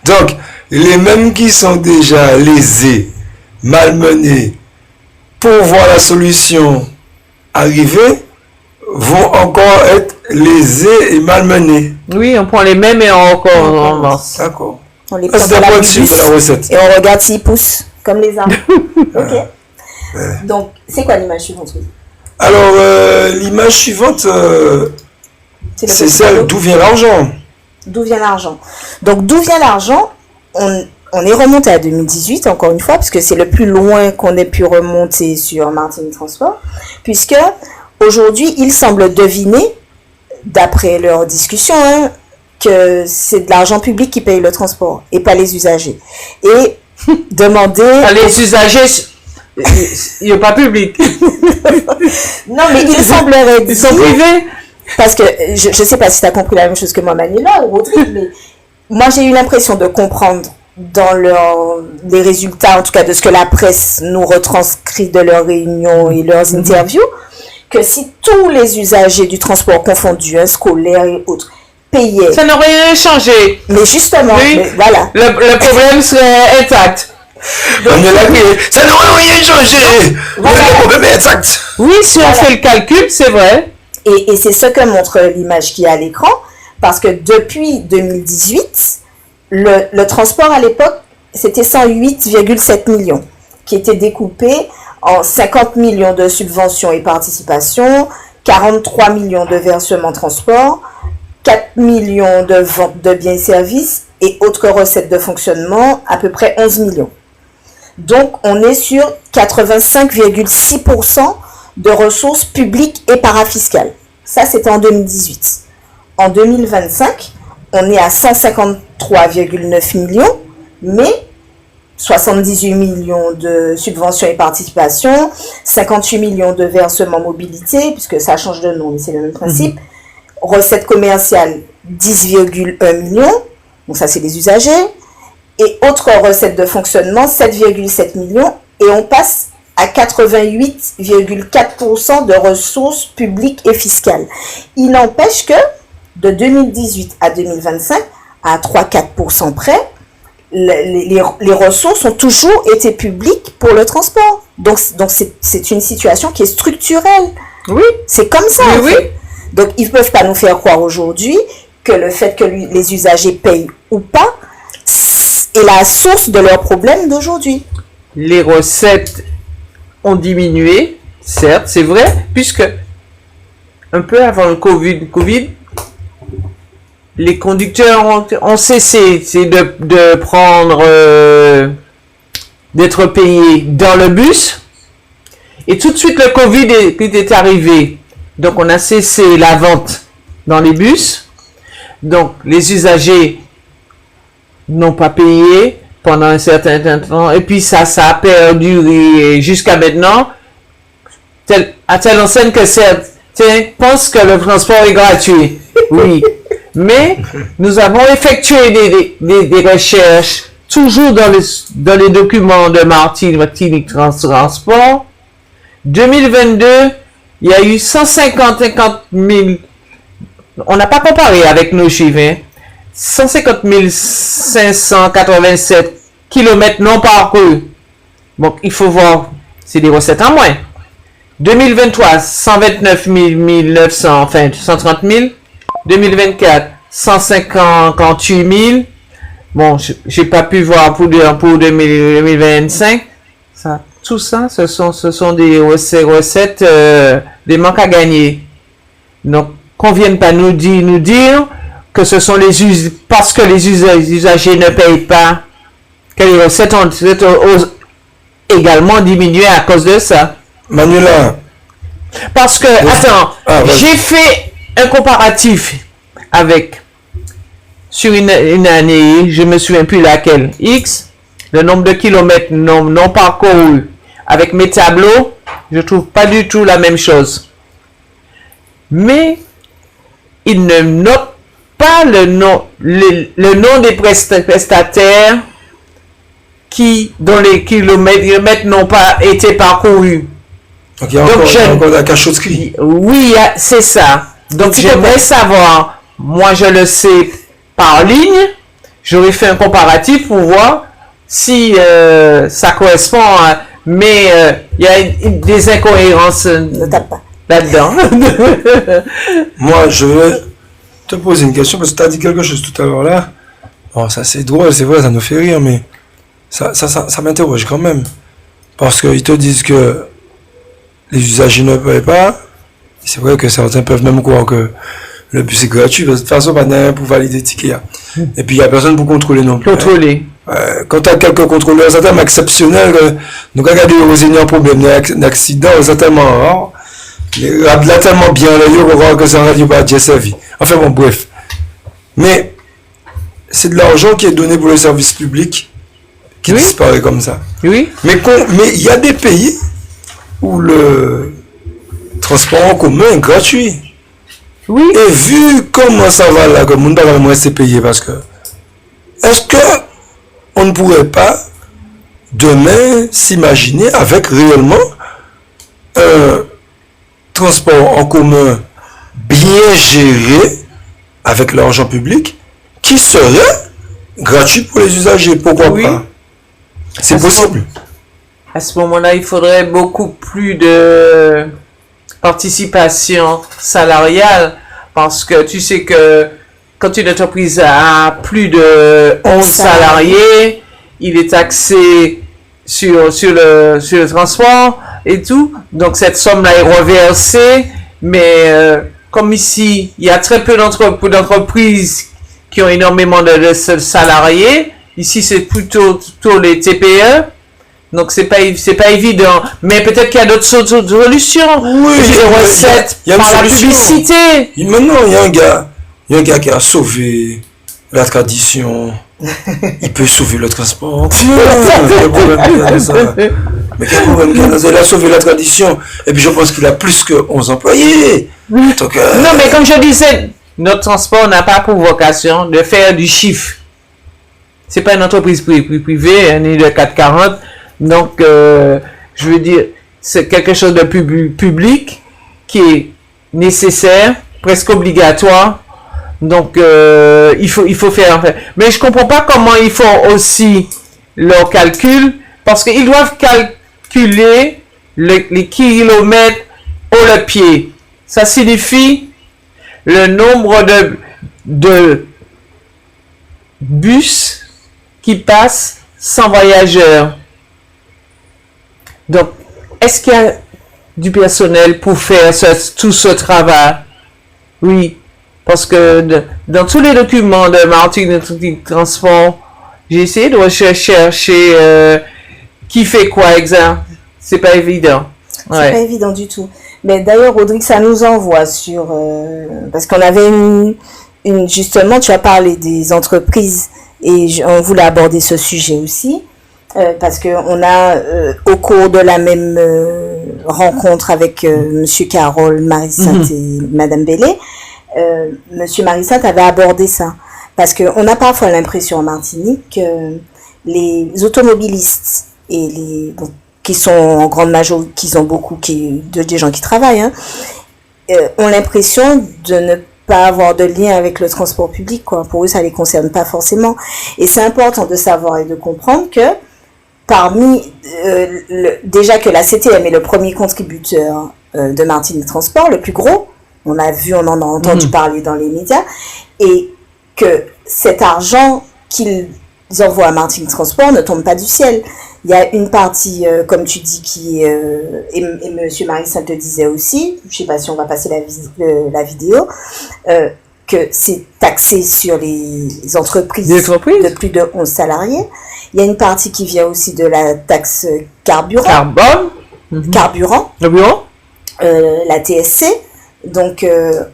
Donc, les mêmes qui sont déjà lésés, malmenés, pour voir la solution arriver, vont encore être lésés et malmenés. Oui, on prend les mêmes et on avance. D'accord. On les prend de la recette. Et on regarde s'ils poussent, comme les arbres. Ok. Donc, c'est quoi l'image suivante? Alors, l'image suivante, c'est celle d'où vient l'argent. D'où vient l'argent? Donc, d'où vient l'argent? On est remonté à 2018, encore une fois, parce que c'est le plus loin qu'on ait pu remonter sur Martinique Transport, puisque aujourd'hui, il semble deviner, d'après leur discussion, que c'est de l'argent public qui paye le transport et pas les usagers. Et demander... Les usagers, il n'y a pas public. Non, mais il semblerait dire... Ils sont privés. Parce que je ne sais pas si tu as compris la même chose que moi, Manuela, ou Rodrigue, mais moi j'ai eu l'impression de comprendre dans les résultats, en tout cas de ce que la presse nous retranscrit de leurs réunions et leurs interviews, que si tous les usagers du transport confondus, scolaires et autres, payaient... Ça n'aurait rien changé. Mais justement, Oui. voilà. Le problème serait intact. Ça n'aurait rien changé. Voilà. Le problème est exact. Oui, si on fait le calcul, c'est vrai. Et c'est ce que montre l'image qui est à l'écran, parce que depuis 2018, le transport à l'époque, c'était 108,7 millions, qui étaient découpés en 50 millions de subventions et participations, 43 millions de versements transport, 4 millions de ventes de biens et services et autres recettes de fonctionnement, à peu près 11 millions. Donc, on est sur 85,6% de ressources publiques et parafiscales. Ça, c'était en 2018. En 2025, on est à 153,9 millions, mais 78 millions de subventions et participations, 58 millions de versements mobilité, puisque ça change de nom, mais c'est le même principe. Recettes commerciales, 10,1 millions, donc ça, c'est les usagers. Et autres recettes de fonctionnement, 7,7 millions, et on passe à 88,4% de ressources publiques et fiscales. Il n'empêche que de 2018 à 2025, à 3-4% près, les ressources ont toujours été publiques pour le transport. Donc c'est une situation qui est structurelle. Oui. C'est comme ça. Oui, en fait. Donc ils ne peuvent pas nous faire croire aujourd'hui que le fait que les usagers payent ou pas est la source de leurs problèmes d'aujourd'hui. Les recettes ont diminué, certes, c'est vrai, puisque un peu avant le Covid, les conducteurs ont cessé de prendre, d'être payés dans le bus. Et tout de suite, le Covid est arrivé. Donc, on a cessé la vente dans les bus. Donc, les usagers n'ont pas payé pendant un certain temps. Et puis, ça a perduré jusqu'à maintenant. À telle enseigne que certains pensent que le transport est gratuit. Oui. Mais nous avons effectué des recherches toujours dans les documents de Martinique Transport. 2022, il y a eu 150 000, on n'a pas comparé avec nos chiffres, hein, 150 587 km non parcourus. Donc, il faut voir, c'est des recettes en moins. 2023, 129 900, enfin 130 000. 2024, 158 000. Bon, j'ai pas pu voir pour 2025. Tout ça, ce sont des recettes, des manques à gagner. Donc, qu'on vienne pas nous dire que ce sont parce que les usagers ne payent pas, que les recettes ont également diminué à cause de ça. Manuela. Parce que, attends, j'ai fait un comparatif sur une année, je me souviens plus laquelle, X, le nombre de kilomètres non parcourus avec mes tableaux, je trouve pas du tout la même chose. Mais il ne note pas le nom des prestataires dont les kilomètres n'ont pas été parcourus. Donc il y a encore la cachotterie. Oui, c'est ça. Donc j'aimerais savoir, moi je le sais par ligne, j'aurais fait un comparatif pour voir si ça correspond à... Mais il y a des incohérences là-dedans. Moi je veux te poser une question parce que tu as dit quelque chose tout à l'heure là. Bon, ça c'est drôle, c'est vrai, ça nous fait rire, mais ça m'interroge quand même. Parce qu'ils te disent que les usagers ne payent pas. C'est vrai que certains peuvent même croire que le bus est gratuit. De toute façon, pas rien pour valider le ticket. Et puis, il n'y a personne pour contrôler non plus. Contrôler. Quand tu as quelques contrôleurs, c'est tellement exceptionnel que nous regardons aux un problème, un accident, c'est tellement rare. Là, tellement bien, là, on va voir que ça radio pas déjà servi. Enfin, bon, bref. Mais, c'est de l'argent qui est donné pour le service public qui disparaît comme ça. Oui. Mais il y a des pays où le transport en commun est gratuit. Oui. Et vu comment ça va là, que le monde va rester payé parce que est-ce que on ne pourrait pas demain s'imaginer avec réellement un transport en commun bien géré avec l'argent public qui serait gratuit pour les usagers? Pourquoi pas? C'est possible. À ce moment-là, il faudrait beaucoup plus de participation salariale parce que tu sais que quand une entreprise a plus de 11 salariés, il est taxé sur le transport et tout. Donc cette somme-là est reversée, mais comme ici, il y a très peu d'entreprises qui ont énormément de salariés. Ici, c'est plutôt les TPE. Donc c'est pas évident, mais peut-être qu'il y a d'autres solutions. Oui, des recettes il y a par la publicité. Maintenant, il y a un gars qui a sauvé la tradition. Il peut sauver le transport. Quel problème qu'il y a dans ça? Mais quel problème qu'il y a dans ça? Il a sauvé la tradition. Et puis je pense qu'il a plus que 11 employés. Donc, non, mais comme je disais, notre transport n'a pas pour vocation de faire du chiffre. C'est pas une entreprise privée, ni de 440. Donc, je veux dire, c'est quelque chose de public qui est nécessaire, presque obligatoire. Donc, il faut faire. Mais je comprends pas comment ils font aussi leurs calculs, parce qu'ils doivent calculer les kilomètres au pied. Ça signifie le nombre de bus qui passent sans voyageurs. Donc, est-ce qu'il y a du personnel pour faire tout ce travail? Oui, parce que dans tous les documents de Martinique Transport, j'ai essayé de chercher qui fait quoi exact. C'est pas évident. Ouais. C'est pas évident du tout. Mais d'ailleurs, Rodrigue, ça nous envoie sur... parce qu'on avait justement, tu as parlé des entreprises et on voulait aborder ce sujet aussi. Parce qu'on a, au cours de la même rencontre avec Monsieur Carole, Marie-Sainte et Madame Bellé, Monsieur Marie-Sainte avait abordé ça. Parce qu'on a parfois l'impression en Martinique que les automobilistes et qui sont en grande majorité, qui ont beaucoup des gens qui travaillent, ont l'impression de ne pas avoir de lien avec le transport public, quoi. Pour eux, ça les concerne pas forcément. Et c'est important de savoir et de comprendre que parmi, déjà que la CTM est le premier contributeur de Martinique Transport, le plus gros, on en a entendu parler dans les médias, et que cet argent qu'ils envoient à Martinique Transport ne tombe pas du ciel. Il y a une partie, comme tu dis, et Monsieur Marie-Sainte le disait aussi, je ne sais pas si on va passer la vidéo, que c'est taxé sur les entreprises de plus de 11 salariés. Il y a une partie qui vient aussi de la taxe carburant. Carburant. La TSC. Donc,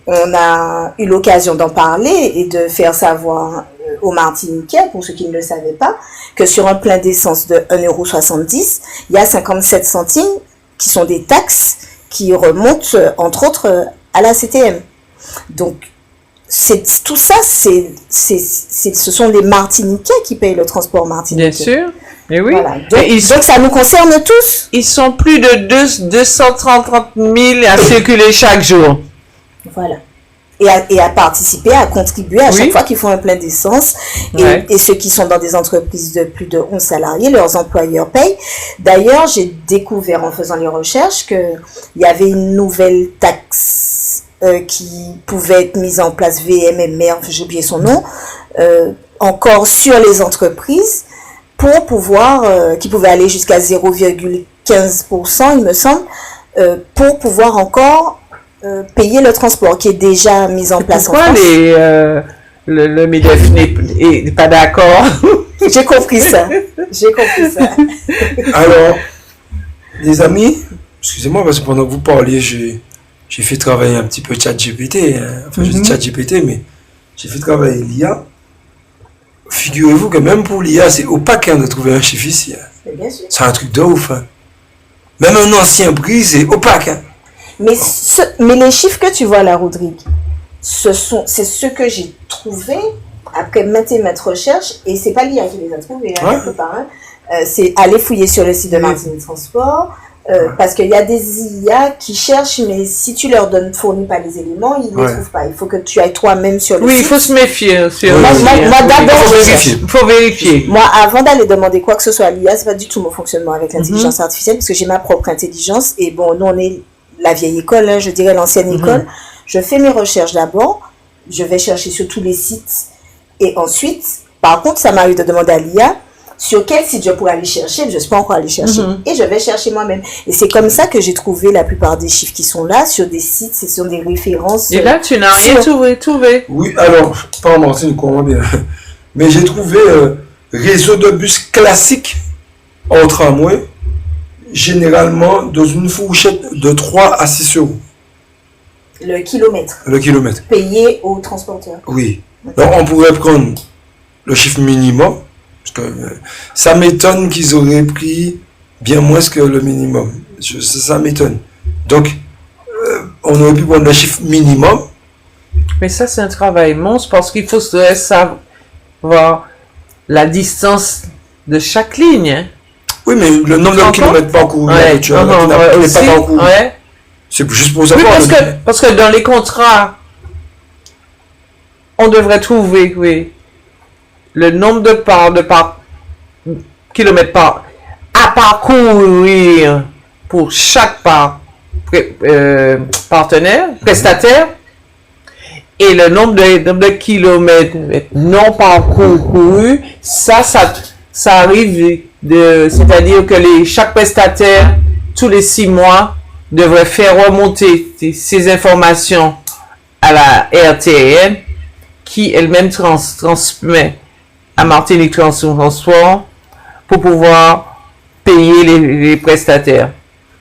on a eu l'occasion d'en parler et de faire savoir aux Martiniquais, pour ceux qui ne le savaient pas, que sur un plein d'essence de 1,70 €, il y a 57 centimes qui sont des taxes qui remontent, entre autres, à la CTM. Donc, tout ça, ce sont les Martiniquais qui payent le transport martiniquais. Bien sûr, mais oui. Voilà. Donc ça nous concerne tous. Ils sont plus de 230 000 à circuler chaque jour. Voilà. Et à participer, à contribuer à chaque fois qu'ils font un plein d'essence. Et ceux qui sont dans des entreprises de plus de 11 salariés, leurs employeurs payent. D'ailleurs, j'ai découvert en faisant les recherches qu'il y avait une nouvelle taxe qui pouvait être mise en place, VMMR, j'ai oublié son nom, encore sur les entreprises, pour pouvoir, qui pouvait aller jusqu'à 0,15%, il me semble, pour pouvoir encore payer le transport qui est déjà mis en place. Pourquoi le MEDEF n'est pas d'accord? J'ai compris ça. Alors, les amis, excusez-moi parce que pendant que vous parliez, j'ai fait travailler un petit peu ChatGPT. Enfin, je dis ChatGPT, mais j'ai fait travailler l'IA. Figurez-vous que même pour l'IA, c'est opaque de trouver un chiffre ici. C'est un truc de ouf. Même un ancien prix, c'est opaque. Mais les chiffres que tu vois là, Rodrigue, c'est ce que j'ai trouvé après maintes et maintes recherches, et c'est pas l'IA qui les a trouvés, hein, Ouais. quelque part, hein. C'est aller fouiller sur le site de Martinique Transport, parce qu'il y a des IA qui cherchent, mais si tu leur fournis pas les éléments, ils ne les trouvent pas. Il faut que tu ailles toi-même sur le site. Oui, il faut se méfier. Moi, d'abord, il faut vérifier. Moi, avant d'aller demander quoi que ce soit à l'IA, c'est pas du tout mon fonctionnement avec l'intelligence artificielle, parce que j'ai ma propre intelligence, et bon, nous, on est la vieille école, hein, je dirais l'ancienne école. Je fais mes recherches d'abord, je vais chercher sur tous les sites, et ensuite, par contre, ça m'arrive de demander à l'IA sur quel site je pourrais aller chercher, je ne suis pas encore allée chercher, et je vais chercher moi-même. Et c'est comme ça que j'ai trouvé la plupart des chiffres qui sont là, sur des sites, ce sont des références. Et là, tu n'as rien trouvé. Oui, alors, pas Martine, comprends bien. Mais j'ai trouvé réseau de bus classique en tramway, généralement dans une fourchette de 3 à 6 euros. Le kilomètre. Le kilomètre. Payé au transporteur. Oui. Donc, on pourrait prendre le chiffre minimum, parce que ça m'étonne qu'ils auraient pris bien moins que le minimum. Ça m'étonne. Donc, on aurait pu prendre le chiffre minimum. Mais ça, c'est un travail monstre parce qu'il faut savoir la distance de chaque ligne. Hein. Oui, mais le nombre de kilomètres parcourus, tu as pas parcouru. Ouais. C'est juste pour savoir. Oui, parce que dans les contrats, on devrait trouver, le nombre de kilomètres à parcourir pour chaque partenaire, prestataire, et le nombre de kilomètres non parcourus, ça arrive c'est-à-dire que chaque prestataire, tous les 6 mois, devrait faire remonter ces informations à la RTN, qui elle-même transmet à Martinique Transport pour pouvoir payer les prestataires.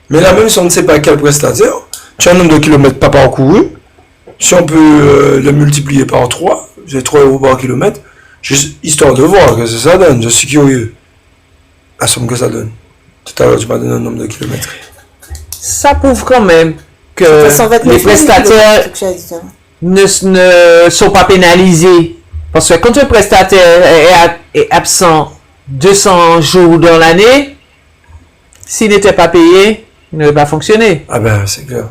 Mais là, même si on ne sait pas quel prestataire, tu as un nombre de kilomètres pas parcourus, si on peut le multiplier par 3, j'ai 3 euros par kilomètre, juste histoire de voir ce que ça donne. Je suis curieux. La somme que ça donne. Tout à l'heure, tu m'as donné un nombre de kilomètres. Ça prouve quand même que les prestataires ne sont pas pénalisés. Parce que quand un prestataire est absent 200 jours dans l'année, s'il n'était pas payé, il n'aurait pas fonctionné. Ah ben, c'est clair.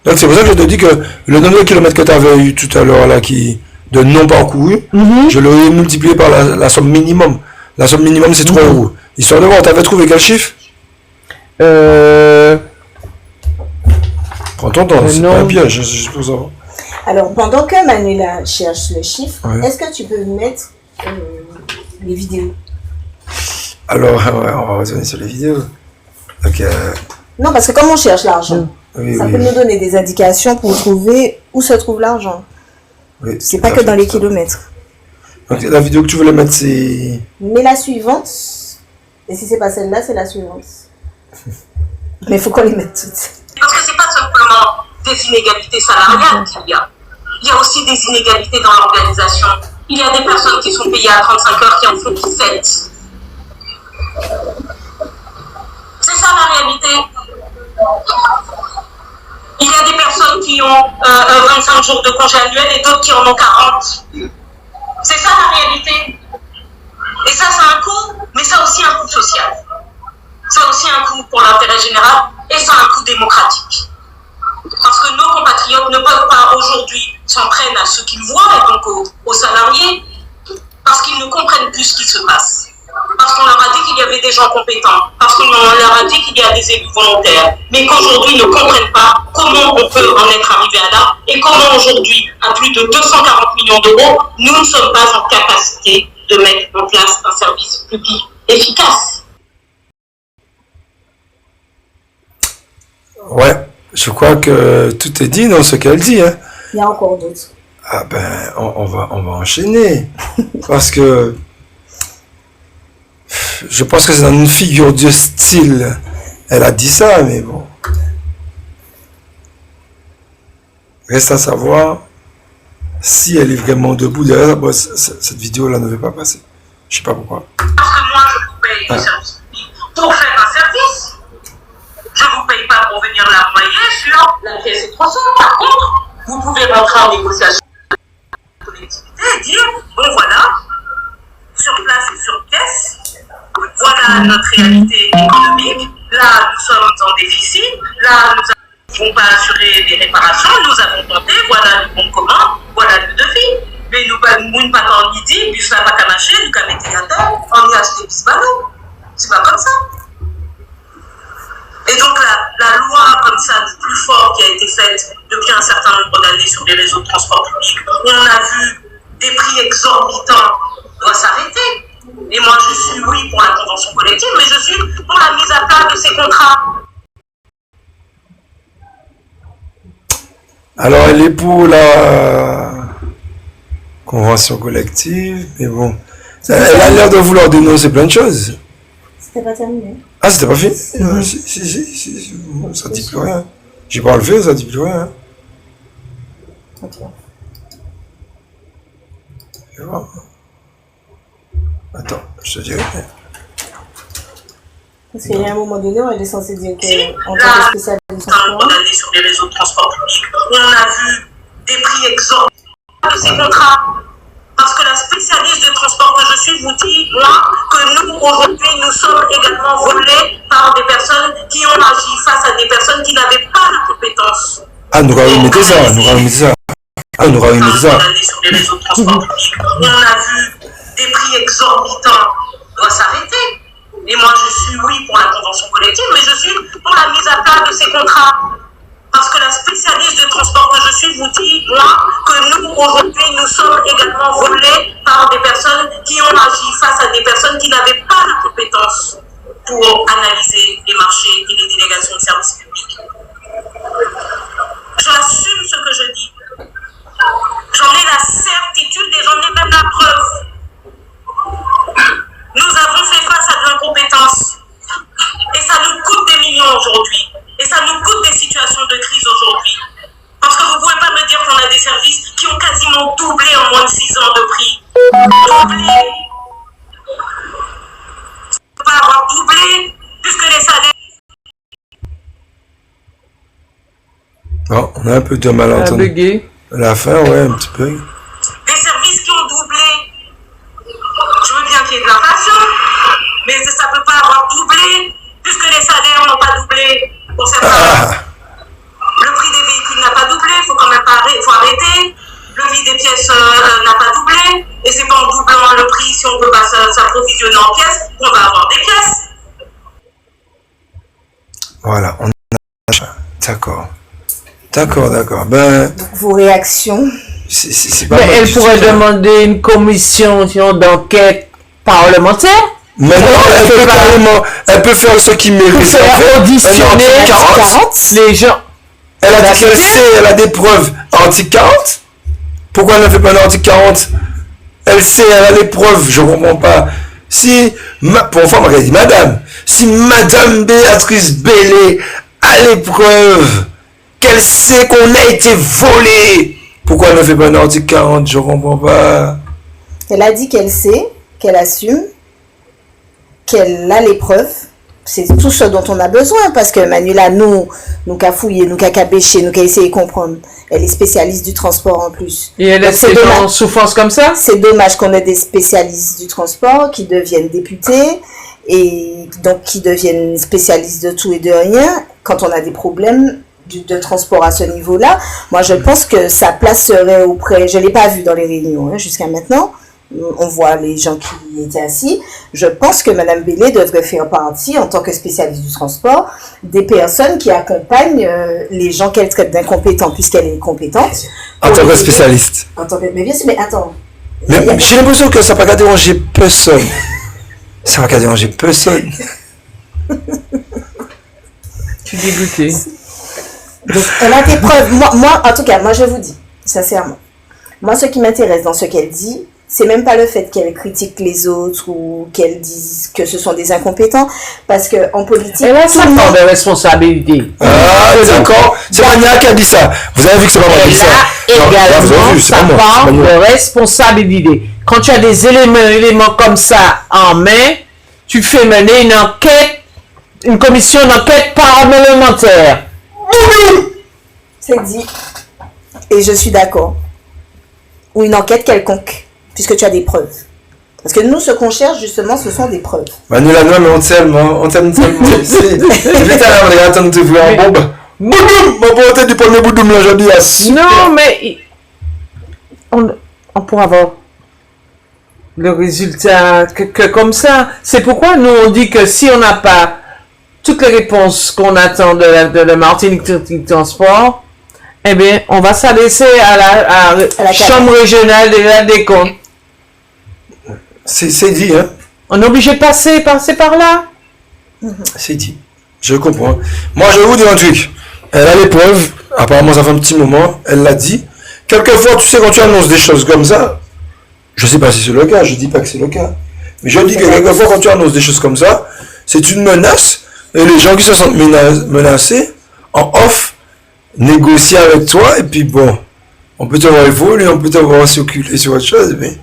Donc c'est pour ça que je te dis que le nombre de kilomètres que tu avais eu tout à l'heure là, de non parcourus, je l'aurais multiplié par la somme minimum. La somme minimum, c'est 3 euros. Histoire de voir, tu avais trouvé quel chiffre? Prends ton temps, c'est pas un piège, juste pour savoir. Alors, pendant que Manuela cherche le chiffre, est-ce que tu peux mettre les vidéos? Alors, on va retourner sur les vidéos. Donc, non, parce que comme on cherche l'argent, ça peut nous donner des indications pour trouver où se trouve l'argent. Oui, c'est pas que dans les kilomètres. Donc, la vidéo que tu voulais mettre, c'est... Mais la suivante, et si c'est pas celle-là, c'est la suivante. Mais il faut qu'on les mette toutes. Parce que c'est pas simplement des inégalités salariales qu'il y a. Il y a aussi des inégalités dans l'organisation. Il y a des personnes qui sont payées à 35 heures qui en font 17. C'est ça la réalité. Il y a des personnes qui ont 25 jours de congé annuel et d'autres qui en ont 40. C'est ça la réalité. Et ça a un coût, mais ça a aussi un coût social. Ça a aussi un coût pour l'intérêt général et ça a un coût démocratique. Parce que nos compatriotes ne peuvent pas aujourd'hui s'en prendre à ceux qu'ils voient et donc aux salariés parce qu'ils ne comprennent plus ce qui se passe. Parce qu'on leur a dit qu'il y avait des gens compétents, parce qu'on leur a dit qu'il y a des élus volontaires, mais qu'aujourd'hui ils ne comprennent pas comment on peut en être arrivé à là et comment aujourd'hui, à plus de 240 millions d'euros, nous ne sommes pas en capacité de mettre en place un service public efficace. Ouais, je crois que tout est dit dans ce qu'elle dit. Hein. Il y a encore d'autres. Ah ben, on va enchaîner. Parce que je pense que c'est dans une figure de style. Elle a dit ça, mais bon. Reste à savoir si elle est vraiment debout derrière. Bon, cette vidéo-là ne veut pas passer. Je sais pas pourquoi. Parce que moi, je vous paye le service public pour faire un service. Je ne vous paye pas pour venir l'envoyer sur la pièce 300. Par contre, vous pouvez rentrer en négociation avec la collectivité et dire, bon voilà, sur place et sur pièce, voilà notre réalité économique, là nous sommes en déficit, là nous n'avons pas assuré des réparations, nous avons tenté, voilà le bon commun, voilà le devis. Mais nous ne pas en midi, puis ça va pas marcher, nous qu'à mettre à terre, on y a acheté bis ballon. C'est pas comme ça. Et donc la loi comme ça, du plus fort qui a été faite depuis un certain nombre d'années sur les réseaux de transport public, où on a vu des prix exorbitants, doit s'arrêter. Et moi je suis oui pour la convention collective, mais je suis pour la mise à plat de ces contrats. Alors elle est pour la convention collective, mais bon, elle a l'air de vouloir dénoncer plein de choses. C'était pas terminé. Ah, c'était pas fini? Si, ça dit plus rien. J'ai pas enlevé, ça dit plus rien. Ok. Attends, je te dirai. Parce qu'il y a un moment donné, on est censé dire qu'en Là, tant que spécialiste du transport, on est sur les réseaux de transport public, où on a vu des prix exorbitants de ces contrats. Parce que la spécialiste de transport que je suis vous dit, moi, que nous, aujourd'hui, nous sommes également volés par des personnes qui ont agi face à des personnes qui n'avaient pas la compétence. Ah, nous remettez ça, nous remettez ça. Ah, nous remettez ça. On est sur les réseaux de transport public, où on a vu des prix exorbitants, doit s'arrêter. Et moi, je suis oui pour la convention collective, mais je suis pour la mise à plat de ces contrats. Parce que la spécialiste de transport que je suis vous dit, moi, que nous, aujourd'hui, nous sommes également volés par des personnes qui ont agi face à des personnes qui n'avaient pas la compétence pour analyser les marchés et les délégations de services publics. J'assume ce que je dis. J'en ai la certitude et j'en ai même la preuve. Nous avons fait face à de l'incompétence. Et ça nous coûte des millions aujourd'hui. Et ça nous coûte des situations de crise aujourd'hui. Parce que vous ne pouvez pas me dire qu'on a des services qui ont quasiment doublé en moins de 6 ans de prix. Doublé. On ne peut pas avoir doublé puisque les salaires... Oh, on a un peu de mal à entendre. À la fin, ouais, un petit peu. Des services qui ont doublé. Je veux bien qu'il y ait de l'inflation, mais ça ne peut pas avoir doublé puisque les salaires n'ont pas doublé. Pour certains, le prix des véhicules n'a pas doublé, il faut quand même pas arrêter. Le prix des pièces n'a pas doublé, et c'est pas en doublant le prix, si on ne peut pas s'approvisionner en pièces, qu'on va avoir des pièces. Voilà, on a... D'accord. D'accord. Ben... vos réactions? C'est pas mais elle pourrait demander une commission d'enquête parlementaire. Maintenant, elle peut faire ce qui mérite. Faire auditionner 40 les gens. Elle a dit qu'elle sait, elle a des preuves. Article 40? Pourquoi elle ne fait pas l'article 40? Elle sait, elle a les preuves, je ne comprends pas. Si, pour une fois, on m'a dit, madame, si madame Béatrice Bellé a les preuves, qu'elle sait qu'on a été volé, pourquoi elle ne fait pas l'article 40? Je ne comprends pas. Elle a dit qu'elle sait, qu'elle assume, qu'elle a les preuves. C'est tout ce dont on a besoin, parce que Manuela, nous qu'a fouillé, nous qu'a bêché, nous qu'a essayé de comprendre. Elle est spécialiste du transport en plus. Et elle est en souffrance comme ça? C'est dommage qu'on ait des spécialistes du transport qui deviennent députés et donc qui deviennent spécialistes de tout et de rien quand on a des problèmes de transport à ce niveau-là. Moi, je pense que sa place serait auprès, je ne l'ai pas vu dans les réunions jusqu'à maintenant, on voit les gens qui étaient assis. Je pense que Mme Bellé devrait faire partie, en tant que spécialiste du transport, des personnes qui accompagnent les gens qu'elle traite d'incompétents, puisqu'elle est compétente. En tant que spécialiste. Mais bien sûr, mais attends. Mais j'ai l'impression que ça ne va pas déranger personne. Ça va pas déranger personne. Tu es dégoûté. Donc, elle a des preuves. Moi, en tout cas, moi, je vous dis, sincèrement, moi, ce qui m'intéresse dans ce qu'elle dit, c'est même pas le fait qu'elle critique les autres ou qu'elle dise que ce sont des incompétents, parce que en politique, elle a sa part de responsabilité. Ah, d'accord. C'est Mania qui a dit ça. Vous avez vu que c'est pas moi qui a dit ça. Également sa part de responsabilité. Quand tu as des éléments comme ça en main, tu fais mener une enquête, une commission d'enquête parlementaire. C'est dit. Et je suis d'accord. Ou une enquête quelconque. puisque tu as des preuves. Parce que nous, ce qu'on cherche, justement, ce sont des preuves. Manuela, non, mais on t'aime tellement. C'est littéralement, on est en train de te voir en bombe. Boudoum! Ma beauté du premier boudoum, là, je dis à Non, mais on pourra avoir le résultat que comme ça. C'est pourquoi nous, on dit que si on n'a pas toutes les réponses qu'on attend de la Martinique Transport, eh bien, on va s'adresser à la Chambre régionale des comptes. C'est dit, hein? On est obligé de passer par là. C'est dit. Je comprends. Moi, je vais vous dire un truc. Elle a les preuves. Apparemment, ça fait un petit moment. Elle l'a dit. Quelquefois, tu sais, quand tu annonces des choses comme ça, je sais pas si c'est le cas, je dis pas que c'est le cas. Mais je dis que quelquefois, quand tu annonces des choses comme ça, c'est une menace. Et les gens qui se sentent menacés, en off, négocient avec toi. Et puis bon, on peut te voir évoluer, on peut te voir circuler sur autre chose. Mais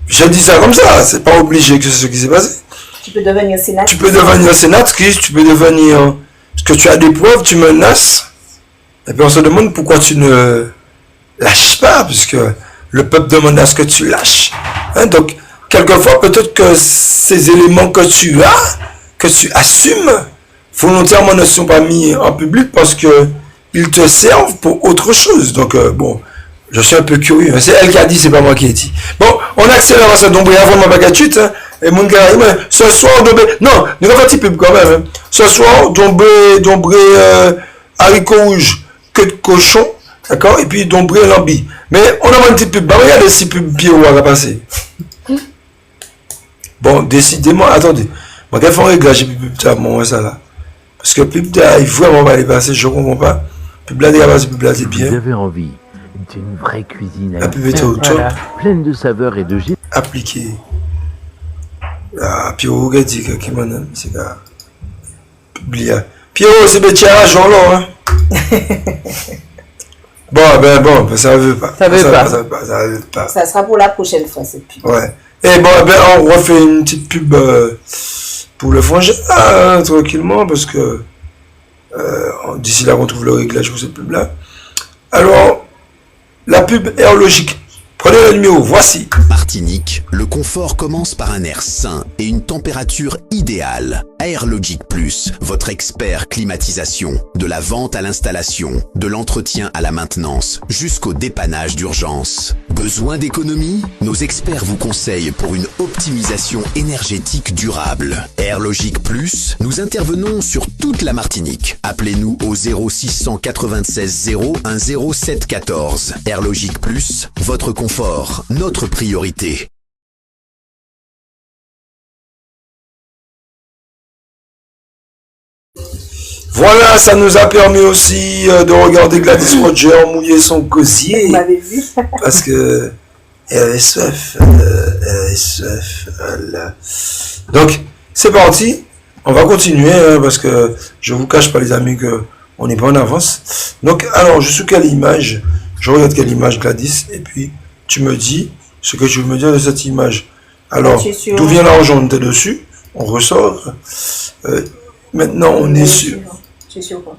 je dis ça comme ça. C'est pas obligé que c'est ce qui s'est passé. Tu peux devenir sénatrice. Tu peux devenir sénatrice, tu peux devenir... Parce que tu as des preuves, tu menaces. Et puis on se demande pourquoi tu ne lâches pas, puisque le peuple demande à ce que tu lâches. Hein, donc, quelquefois, peut-être que ces éléments que tu as, que tu assumes, volontairement ne sont pas mis en public parce que ils te servent pour autre chose. Donc, bon, je suis un peu curieux. C'est elle qui a dit, c'est pas moi qui ai dit. Bon, on accélère à ça. Donc, avant ma bagatute, hein, et mon gars, ce soir, non, nous avons fait un pub quand même. Hein. Ce soir, dombré, haricots rouges, queue de cochon, d'accord, et puis dombré lambi. Mais on a une petite pub. Bah, regardez si pub bio va passer. Bon, décidément, attendez. Moi, quand faut régler, j'ai pub ça, moi, ça là. Parce que pub là, il faut vraiment aller passer, je comprends pas. Pub là, pub là, c'est bien. Vous avez envie d'une vraie cuisine la pub était autre chose. Pleine de saveurs et de gîtes. Appliqué. Ah, Pierrot, regardez, qui m'en aime, c'est là. Publié. Pierrot, c'est le tirage en l'or, hein. Bon, ça veut pas. Ça veut pas. Ça sera pour la prochaine fois, cette pub. Ouais. Et bon, on refait une petite pub pour le frangin, tranquillement, parce que d'ici là, on trouve le réglage pour cette pub-là. Alors, la pub Air Logique. Prenez le numéro, voici. Martinique, le confort commence par un air sain et une température idéale. Airlogic Plus, votre expert climatisation. De la vente à l'installation, de l'entretien à la maintenance, jusqu'au dépannage d'urgence. Besoin d'économie? Nos experts vous conseillent pour une optimisation énergétique durable. Airlogic Plus, nous intervenons sur toute la Martinique. Appelez-nous au 0696 01 0714. Airlogic Plus, votre confort, notre priorité. Voilà, ça nous a permis aussi de regarder Gladys Roger mouiller son gosier. Vous m'avez vu. Parce que elle avait soif. Voilà. Donc, c'est parti. On va continuer parce que je vous cache pas, les amis, que on n'est pas en avance. Donc, alors, je suis quelle image? Je regarde quelle image, Gladys, et puis tu me dis ce que tu veux me dire de cette image. Alors, d'où vient l'argent? On était dessus. On ressort. Maintenant, on est sur... C'est sûr quoi?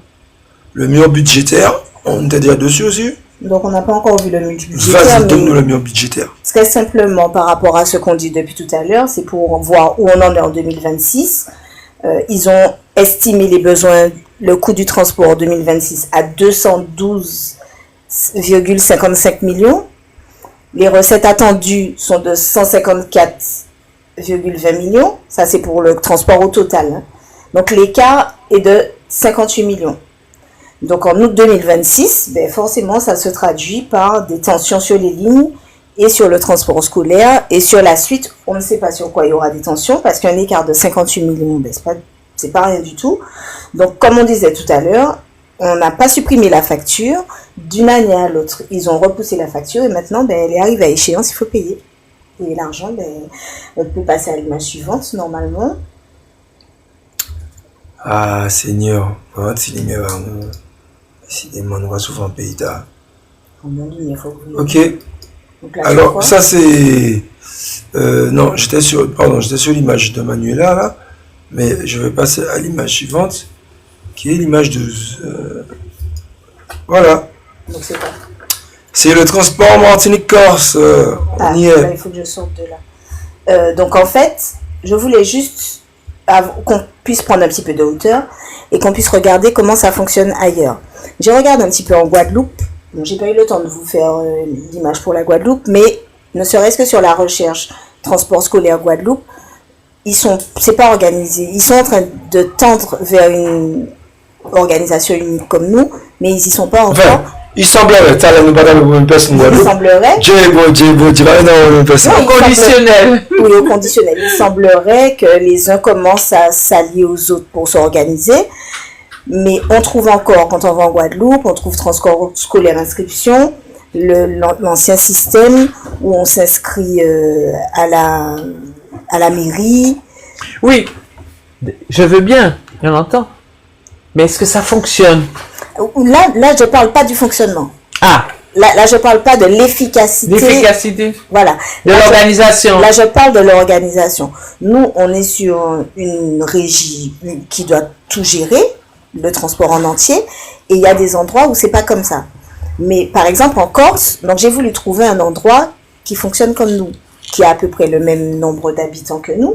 Le mur budgétaire, on était déjà dessus aussi. Donc on n'a pas encore vu le mur budgétaire. Vas-y, donne-nous le mur budgétaire. Très simplement, par rapport à ce qu'on dit depuis tout à l'heure, c'est pour voir où on en est en 2026. Ils ont estimé les besoins, le coût du transport en 2026 à 212,55 millions. Les recettes attendues sont de 154,20 millions. Ça, c'est pour le transport au total. Hein. Donc l'écart est de 58 millions. Donc en août 2026, ben forcément, ça se traduit par des tensions sur les lignes et sur le transport scolaire. Et sur la suite, on ne sait pas sur quoi il y aura des tensions parce qu'un écart de 58 millions, ben, c'est pas rien du tout. Donc comme on disait tout à l'heure, on n'a pas supprimé la facture. D'une année à l'autre, ils ont repoussé la facture et maintenant, ben, elle arrive à échéance, il faut payer. Et l'argent, ben, on peut passer à l'image suivante normalement. Ah, Seigneur, décidément, on va souvent payer tard. Ok. Alors, ça c'est... non, j'étais sur l'image de Manuela, là, mais je vais passer à l'image suivante, qui est l'image de... voilà. Donc c'est quoi? C'est le transport Martinique-Corse. On y est. Là, il faut que je sorte de là. Donc en fait, je voulais juste qu'on puisse prendre un petit peu de hauteur et qu'on puisse regarder comment ça fonctionne ailleurs. J'ai regardé un petit peu en Guadeloupe. Bon, j'ai pas eu le temps de vous faire l'image pour la Guadeloupe, mais ne serait-ce que sur la recherche transport scolaire Guadeloupe, c'est pas organisé. Ils sont en train de tendre vers une organisation unique comme nous, mais ils y sont pas encore. Enfin, il semblerait, ça nous pas dans la même personne. Il semblerait. Dieu est beau, tu vas dans la même personne. Au conditionnel. Oui, au conditionnel. Il semblerait que les uns commencent à s'allier aux autres pour s'organiser. Mais on trouve encore, quand on va en Guadeloupe, on trouve transport scolaire inscription, l'ancien système où on s'inscrit à la mairie. Oui, je veux bien, on entend. Mais est-ce que ça fonctionne? Là, je parle pas du fonctionnement. Ah, Là, je parle pas de l'efficacité. l'efficacité Voilà. de l'organisation. Là, je parle de l'organisation. Nous, on est sur une régie qui doit tout gérer, le transport en entier, et il y a des endroits où c'est pas comme ça. Mais par exemple, en Corse, donc j'ai voulu trouver un endroit qui fonctionne comme nous, qui a à peu près le même nombre d'habitants que nous.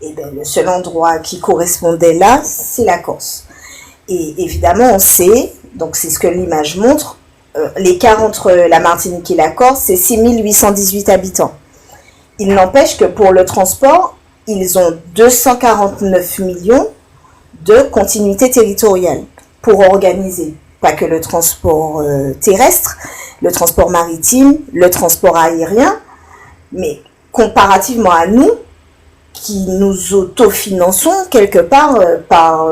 Et bien, le seul endroit qui correspondait là, c'est la Corse. Et évidemment, on sait, donc c'est ce que l'image montre, l'écart entre la Martinique et la Corse, c'est 6818 habitants. Il n'empêche que pour le transport, ils ont 249 millions de continuité territoriale pour organiser, pas que le transport terrestre, le transport maritime, le transport aérien, mais comparativement à nous, qui nous autofinançons quelque part par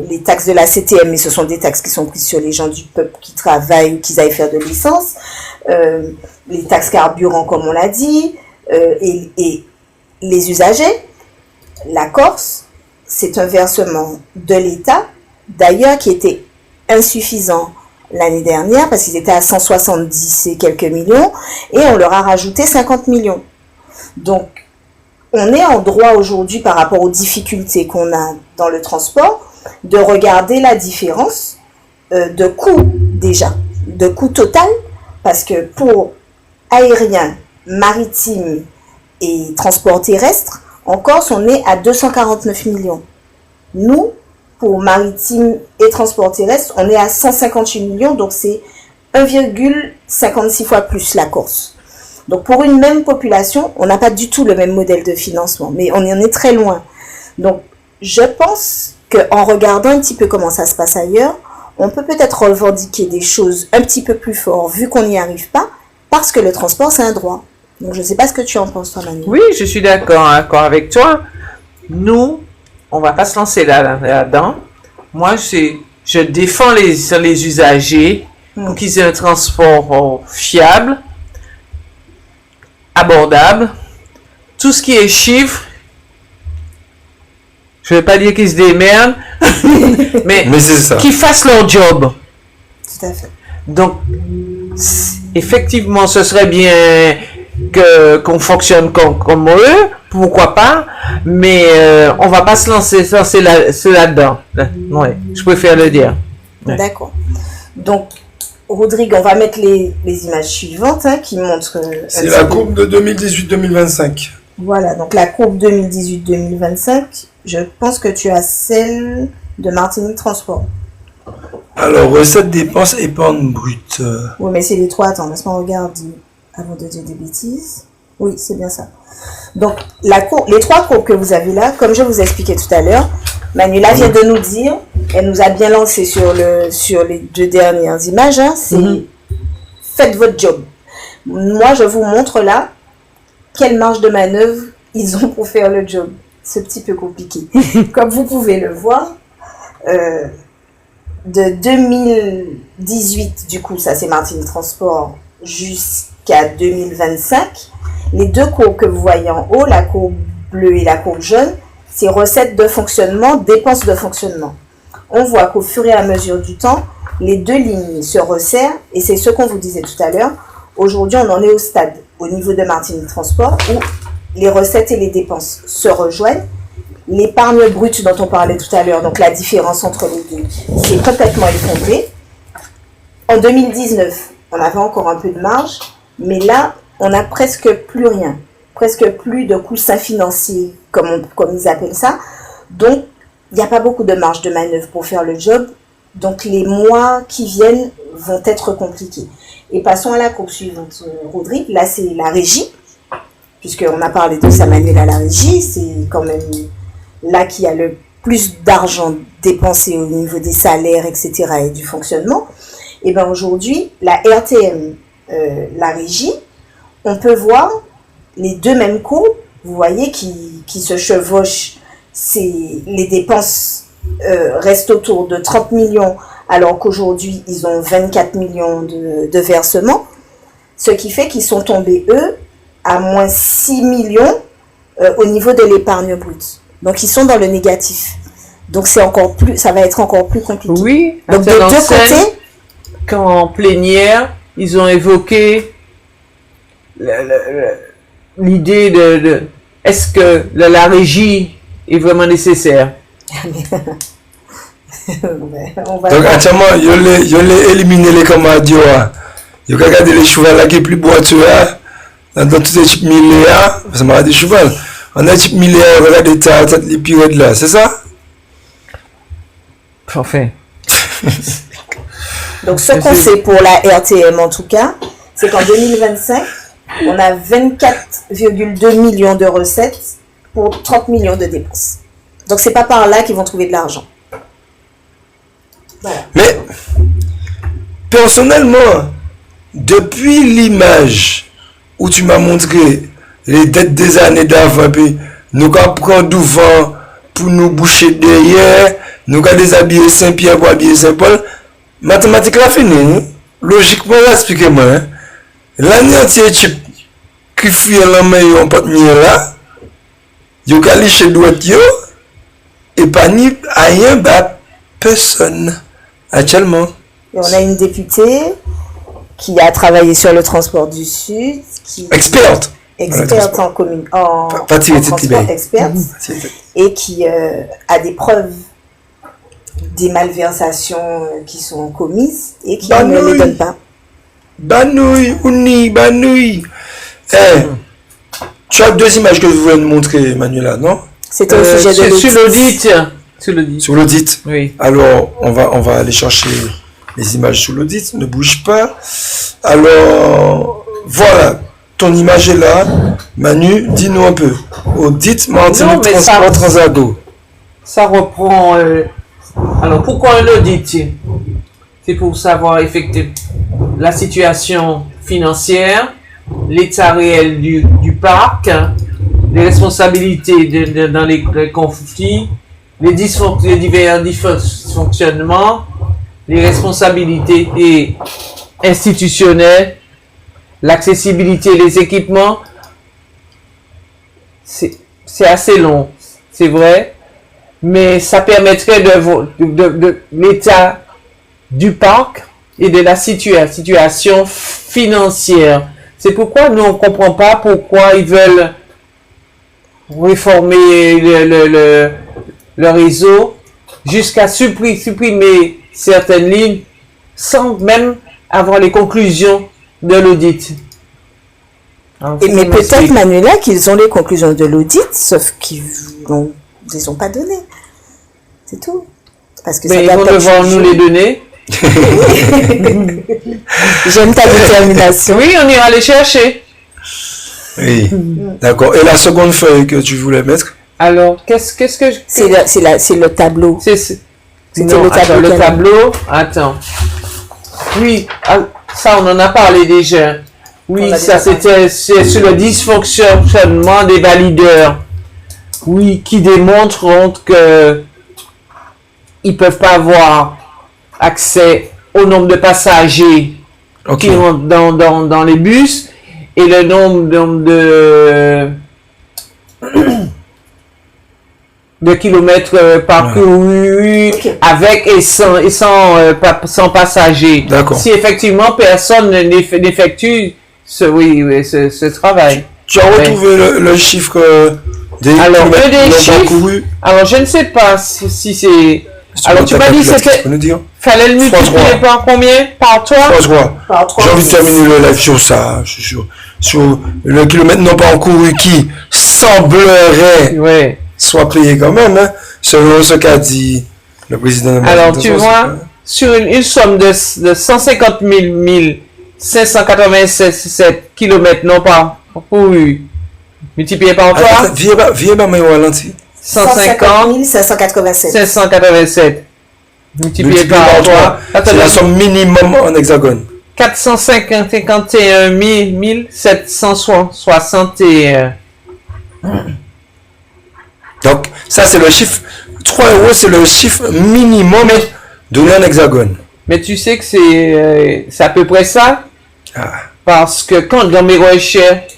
les taxes de la CTM, mais ce sont des taxes qui sont prises sur les gens du peuple qui travaillent ou qui aillent faire de l'essence, les taxes carburant comme on l'a dit, et les usagers. La Corse, c'est un versement de l'État, d'ailleurs qui était insuffisant l'année dernière parce qu'ils étaient à 170 et quelques millions et on leur a rajouté 50 millions. Donc, on est en droit aujourd'hui par rapport aux difficultés qu'on a dans le transport de regarder la différence de coût déjà, de coût total, parce que pour aérien, maritime et transport terrestre, en Corse, on est à 249 millions. Nous, pour maritime et transport terrestre, on est à 158 millions, donc c'est 1,56 fois plus la Corse. Donc pour une même population, on n'a pas du tout le même modèle de financement, mais on en est très loin. Donc je pense qu'en regardant un petit peu comment ça se passe ailleurs, on peut peut-être revendiquer des choses un petit peu plus fort vu qu'on n'y arrive pas, parce que le transport c'est un droit. Donc je ne sais pas ce que tu en penses toi, Manu. Oui, je suis d'accord avec toi. Nous, on va pas se lancer là-dedans. Moi, je défends les usagers pour qu'ils aient un transport fiable, abordable. Tout ce qui est chiffres, je ne vais pas dire qu'ils se démerdent, mais c'est ça. qu'ils fassent leur job. Tout à fait. Donc, effectivement, ce serait bien qu'on fonctionne comme eux, pourquoi pas, mais on va pas se lancer là-dedans. Ouais, je préfère le dire. Ouais. D'accord. Donc, Rodrigue, on va mettre les images suivantes qui montrent... c'est la courbe de 2018-2025. Voilà, donc la courbe 2018-2025, je pense que tu as celle de Martinique Transport. Alors, recettes, dépenses, épargne brute. Oui, mais c'est les trois. Attends, laisse-moi regarder avant de dire des bêtises. Oui, c'est bien ça. Donc, les trois courbes que vous avez là, comme je vous ai expliqué tout à l'heure, Manuela vient de nous dire, elle nous a bien lancé sur les deux dernières images, c'est faites votre job. Moi, je vous montre là quelle marge de manœuvre ils ont pour faire le job. C'est un petit peu compliqué. Comme vous pouvez le voir, de 2018, du coup, ça c'est Martinique Transport, jusqu'à 2025, les deux courbes que vous voyez en haut, la courbe bleue et la courbe jaune, c'est recettes de fonctionnement, dépenses de fonctionnement. On voit qu'au fur et à mesure du temps, les deux lignes se resserrent et c'est ce qu'on vous disait tout à l'heure. Aujourd'hui, on en est au stade, au niveau de Martinique Transport, où les recettes et les dépenses se rejoignent. L'épargne brute dont on parlait tout à l'heure, donc la différence entre les deux, c'est complètement effondré. En 2019, on avait encore un peu de marge, mais là, on n'a presque plus rien, presque plus de coussin financier, comme ils appellent ça. Donc, il n'y a pas beaucoup de marge de manœuvre pour faire le job. Donc, les mois qui viennent vont être compliqués. Et passons à la courbe suivante, Rodrigue. Là, c'est la régie, puisqu'on a parlé de ça, Manuel, à la régie. C'est quand même là qu'il y a le plus d'argent dépensé au niveau des salaires, etc. et du fonctionnement. Et bien aujourd'hui, la RTM, la régie, on peut voir les deux mêmes courbes, vous voyez, qui se chevauchent. Les dépenses restent autour de 30 millions, alors qu'aujourd'hui, ils ont 24 millions de versements, ce qui fait qu'ils sont tombés, eux, à moins 6 millions au niveau de l'épargne brute. Donc, ils sont dans le négatif. Donc, ça va être encore plus compliqué. Oui, donc de deux côtés, quand en plénière, ils ont évoqué l'idée de est-ce que la régie est vraiment nécessaire? Donc, actuellement, ils ont éliminé les commandes. Ils ont regardé les chevaux là qui est plus boiteux dans tous les types milliards. Ça m'a dit cheval. On a type milliards, regardez les pyrèdes là, c'est ça? Enfin. Donc, ce qu'on sait pour la RTM, en tout cas, c'est qu'en 2025, on a 24,2 millions de recettes pour 30 millions de dépenses. Donc, c'est pas par là qu'ils vont trouver de l'argent. Voilà. Mais, personnellement, depuis l'image où tu m'as montré les dettes des années d'avant, puis nous allons prendre devant pour nous boucher derrière, nous allons déshabiller Saint-Pierre pour habiller Saint-Paul, mathématiques là fini. Logiquement, expliquez-moi. Hein? L'année entière, tu qui fuit la main, on peut tenir là, tu as liché droite, et pas ni rien, bah, personne. Actuellement. Et on a une députée qui a travaillé sur le transport du Sud. Experte en commune. En transport experte. Et qui a des preuves des malversations qui sont commises et qui ne les donne pas. Banouille. Tu as deux images que je voulais nous montrer, Manuela, non? C'était au sujet de l'audit. Sur l'audit. Oui. Alors, on va aller chercher les images sur l'audit. Ne bouge pas. Alors, voilà. Ton image est là. Manu, dis-nous un peu. Audit, Martinique, transport, Transado. Ça reprend... Alors, pourquoi un audit? C'est pour savoir effectivement la situation financière, l'état réel du parc, les responsabilités dans les conflits, les divers dysfonctionnements, les responsabilités institutionnelles, l'accessibilité des équipements. C'est assez long, c'est vrai, mais ça permettrait de l'état du parc et de la situation financière. C'est pourquoi nous on ne comprend pas pourquoi ils veulent réformer le réseau jusqu'à supprimer certaines lignes sans même avoir les conclusions de l'audit. Mais peut-être, Manuela, qu'ils ont les conclusions de l'audit, sauf qu'ils ne les ont pas données. C'est tout. Parce que mais ils vont devoir nous les donner. J'aime ta détermination. Oui, on ira les chercher. Oui, d'accord. Et la seconde feuille que tu voulais mettre? Alors, qu'est-ce que... C'est le tableau. C'était le tableau. Attends. Oui, ça, on en a parlé déjà. Oui, ça, c'est sur le dysfonctionnement des valideurs. Oui, qui démontrent que ils peuvent pas avoir accès au nombre de passagers qui rentrent dans les bus et le nombre de kilomètres parcourus avec et sans passagers. Si effectivement personne n'effectue ce travail. Tu as retrouvé le chiffre des alors, kilomètres chiffres, alors je ne sais pas si c'est Alors, tu m'as dit que c'était. Fallait le multiplier par combien? Par 3? Par 3. J'ai envie de terminer le live sur ça. Sur le kilomètre non pas encouru qui semblerait soit payé quand même, hein, selon ce qu'a dit le président. Alors, tu vois, sur une somme de 150 587 km non pas encouru, multiplié par 3. Viens pas, mais au 150 587. Multiplié par 3. C'est la somme minimum en hexagone. 451 761. Donc, ça, c'est le chiffre. 3 euros, c'est le chiffre minimum donné en hexagone. Mais tu sais que c'est à peu près ça. Parce que quand dans mes recherches,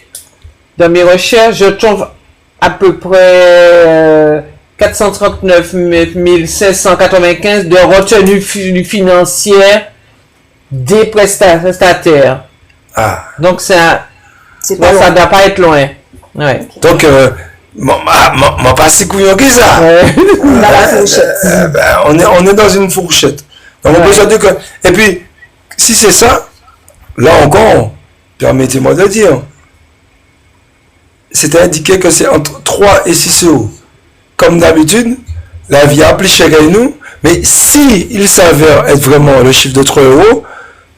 je trouve à peu près 439 595 de retenue financière des prestataires. Donc ça ne doit pas être loin. Ouais. Donc, m'a pas si couillon que ça. On est dans une fourchette. Donc, on peut se dire que. Et puis, si c'est ça, là encore, permettez-moi de dire, c'est indiqué que c'est entre 3 et 6 euros. Comme d'habitude, la vie a plus cher que nous, mais si il s'avère être vraiment le chiffre de 3 euros,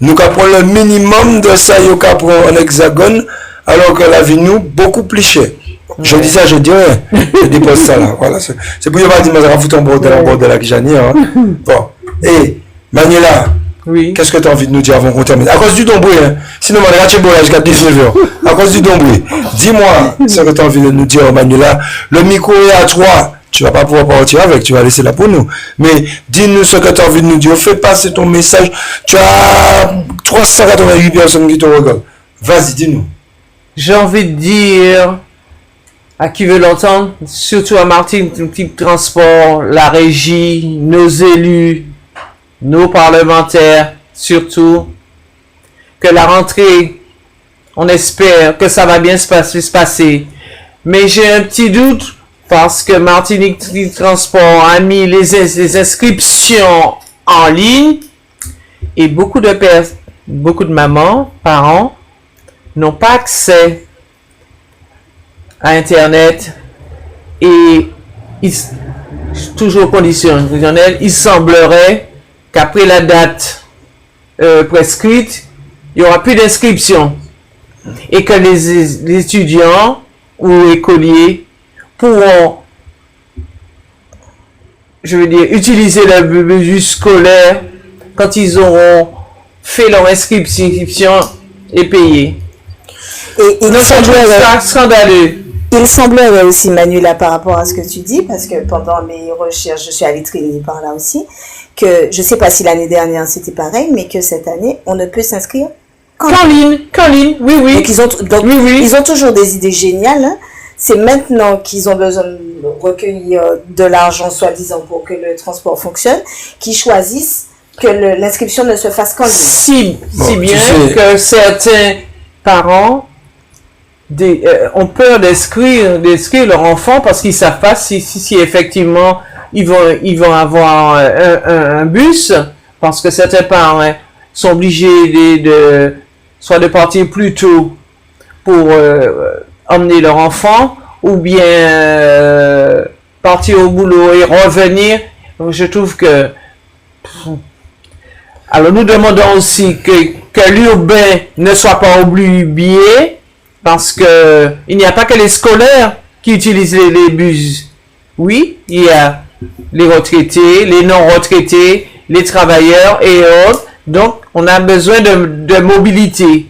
nous prenons le minimum de ça, nous prenons en hexagone, alors que la vie nous beaucoup plus cher. Je dis ça, je dis rien. Je dépose ça là. Voilà, c'est pour ne pas dire, mais ça va foutre un bordel avec Jani. Hein. Bon. Et, Manuela, qu'est-ce que tu as envie de nous dire avant qu'on termine? À cause du Domboué, hein. Sinon, on va rater jusqu'à 19h. À cause du Domboué. Dis-moi ce que tu as envie de nous dire, Manuela. Le micro est à toi. Tu ne vas pas pouvoir partir avec, tu vas laisser là pour nous. Mais dis-nous ce que tu as envie de nous dire. Fais passer ton message. Tu as 388 personnes qui te regardent. Vas-y, dis-nous. J'ai envie de dire à qui veut l'entendre, surtout à Martine Type Transport, la régie, nos élus, nos parlementaires, surtout, que la rentrée, on espère que ça va bien se passer. Mais j'ai un petit doute parce que Martinique Transport a mis les inscriptions en ligne et beaucoup de mamans, parents, n'ont pas accès à Internet et toujours conditionnel, il semblerait qu'après la date prescrite, il n'y aura plus d'inscription et que les étudiants ou écoliers pourront, utiliser le bus scolaire quand ils auront fait leur inscription et payé. Et il semblerait aussi, Manuela, par rapport à ce que tu dis, parce que pendant mes recherches, je suis allée traîner par là aussi, que je ne sais pas si l'année dernière c'était pareil, mais que cette année, on ne peut s'inscrire qu'en ligne, oui. Donc, ils ont toujours des idées géniales. Hein. C'est maintenant qu'ils ont besoin de recueillir de l'argent, soi-disant, pour que le transport fonctionne, qu'ils choisissent que l'inscription ne se fasse qu'en ligne. Si bien que certains parents ont peur d'inscrire leur enfant parce qu'ils ne savent pas si effectivement ils vont avoir un bus, parce que certains parents sont obligés soit de partir plus tôt pour emmener leur enfant, ou bien partir au boulot et revenir. Donc, je trouve que... Alors, nous demandons aussi que l'urbain ne soit pas oublié, parce que il n'y a pas que les scolaires qui utilisent les bus. Oui, il y a les retraités, les non-retraités, les travailleurs et autres. Donc, on a besoin de mobilité.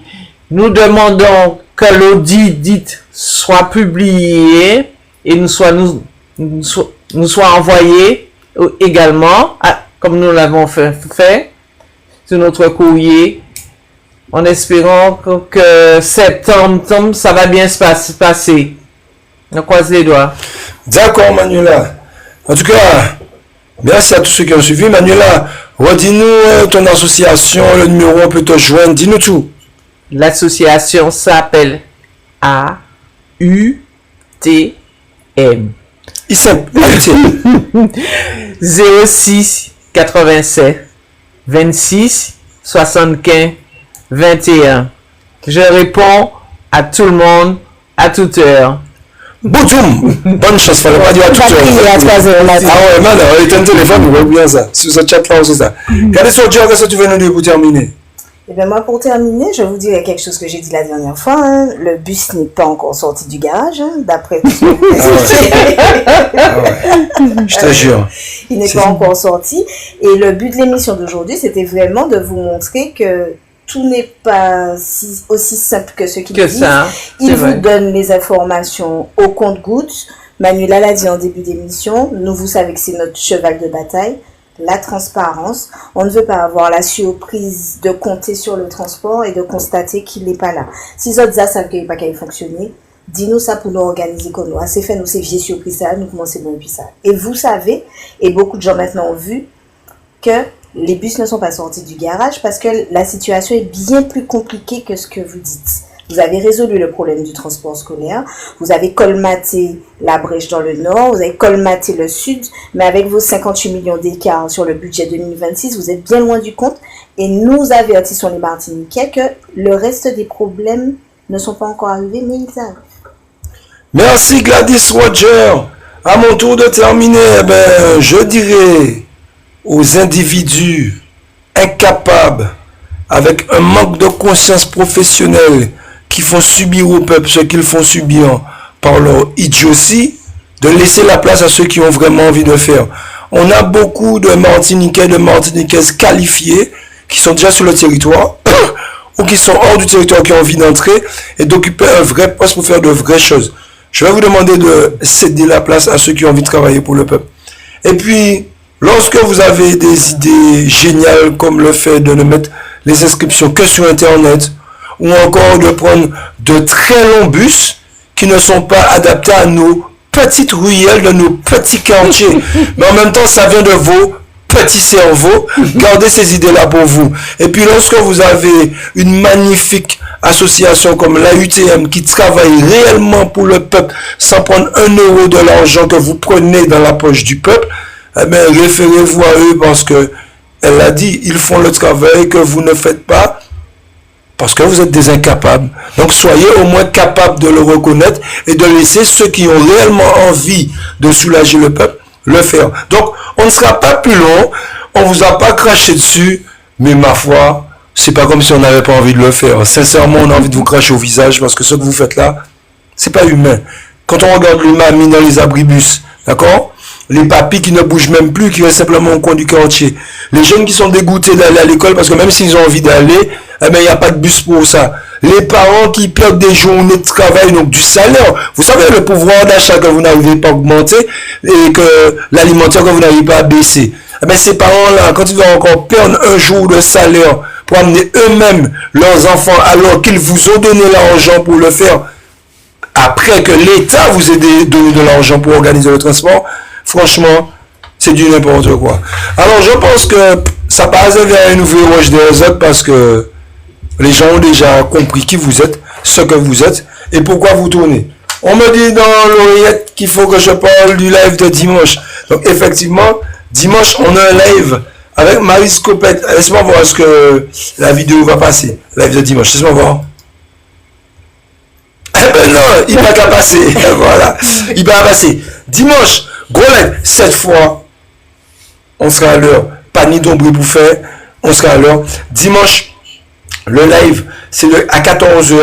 Nous demandons que l'audit soit publié et nous soit envoyé également, comme nous l'avons fait sur notre courrier, en espérant que septembre, ça va bien se passer. On croise les doigts. D'accord, Manuela. En tout cas, merci à tous ceux qui ont suivi. Manuela, redis-nous ton association, le numéro, on peut te joindre, dis-nous tout. L'association s'appelle AUTM. Il simple. 06 87 26 75 21. Je réponds à tout le monde, à toute heure. Boutoum! Bonne chance, fallait pas dire à toute heure. À 3 heures matin. Ah ouais, man, on est un téléphone, on voit bien ça. Sur ce chat-là, on sait ça. Regardez sur Dieu, qu'est-ce que tu veux nous dire pour terminer? Et bien moi, pour terminer, je vous dirai quelque chose que j'ai dit la dernière fois. Hein. Le bus n'est pas encore sorti du garage, hein, d'après tout ce que Je te jure. Il n'est pas encore sorti. Et le but de l'émission d'aujourd'hui, c'était vraiment de vous montrer que tout n'est pas aussi simple que ce qu'ils disent. Ça, Ils vous donnent les informations au compte-gouttes. Manuela l'a dit en début d'émission. Nous, vous savez que c'est notre cheval de bataille. La transparence. On ne veut pas avoir la surprise de compter sur le transport et de constater qu'il n'est pas là. Si les autres savent qu'il n'est pas qu'à fonctionner, dis-nous ça pour nous organiser comme nous. C'est fait, nous, c'est vieux surprise ça, nous commençons bon et puis ça. Et vous savez, et beaucoup de gens maintenant ont vu, que les bus ne sont pas sortis du garage parce que la situation est bien plus compliquée que ce que vous dites. Vous avez résolu le problème du transport scolaire, vous avez colmaté la brèche dans le nord, vous avez colmaté le sud, mais avec vos 58 millions d'écart sur le budget 2026, vous êtes bien loin du compte et nous avertissons les Martiniquais que le reste des problèmes ne sont pas encore arrivés, mais ils arrivent. Merci Gladys Roger. À mon tour de terminer, je dirais aux individus incapables, avec un manque de conscience professionnelle, qui font subir au peuple ce qu'ils font subir par leur idiotie, de laisser la place à ceux qui ont vraiment envie de faire. On a beaucoup de Martiniquais, de Martiniquaises qualifiés qui sont déjà sur le territoire ou qui sont hors du territoire, qui ont envie d'entrer et d'occuper un vrai poste pour faire de vraies choses. Je vais vous demander de céder la place à ceux qui ont envie de travailler pour le peuple. Et puis, lorsque vous avez des idées géniales comme le fait de ne mettre les inscriptions que sur Internet, ou encore de prendre de très longs bus qui ne sont pas adaptés à nos petites ruelles de nos petits quartiers. Mais en même temps, ça vient de vos petits cerveaux. Gardez ces idées-là pour vous. Et puis, lorsque vous avez une magnifique association comme l'AUTM qui travaille réellement pour le peuple sans prendre 1 euro de l'argent que vous prenez dans la poche du peuple, eh bien, référez-vous à eux parce que, elle a dit, ils font le travail que vous ne faites pas parce que vous êtes des incapables. Donc soyez au moins capables de le reconnaître et de laisser ceux qui ont réellement envie de soulager le peuple le faire. Donc on ne sera pas plus long, on vous a pas craché dessus, mais ma foi, c'est pas comme si on n'avait pas envie de le faire. Sincèrement, on a envie de vous cracher au visage parce que ce que vous faites là, c'est pas humain. Quand on regarde les mamies dans les abribus, d'accord? Les papis qui ne bougent même plus, qui restent simplement au coin du quartier. Les jeunes qui sont dégoûtés d'aller à l'école parce que même s'ils ont envie d'aller, eh ben, il n'y a pas de bus pour ça. Les parents qui perdent des journées de travail, donc du salaire. Vous savez, le pouvoir d'achat que vous n'arrivez pas à augmenter et que l'alimentaire que vous n'arrivez pas à baisser. Eh ben, ces parents-là, quand ils vont encore perdre un jour de salaire pour amener eux-mêmes leurs enfants alors qu'ils vous ont donné l'argent pour le faire, après que l'État vous ait donné de l'argent pour organiser le transport, franchement, c'est du n'importe quoi. Alors, je pense que ça passe vers une nouvelle roche des autres parce que les gens ont déjà compris qui vous êtes, ce que vous êtes et pourquoi vous tournez. On me dit dans l'oreillette qu'il faut que je parle du live de dimanche. Donc, effectivement, dimanche, on a un live avec Marie Scopette. Laisse-moi voir ce que la vidéo va passer. Live de dimanche, laisse-moi voir. Eh ben non, il va qu'à passer. Voilà, il va passer. Dimanche, gros live, cette fois, on sera à l'heure. Pas ni d'ombre pour faire, on sera à l'heure. Dimanche, le live, c'est à 14h.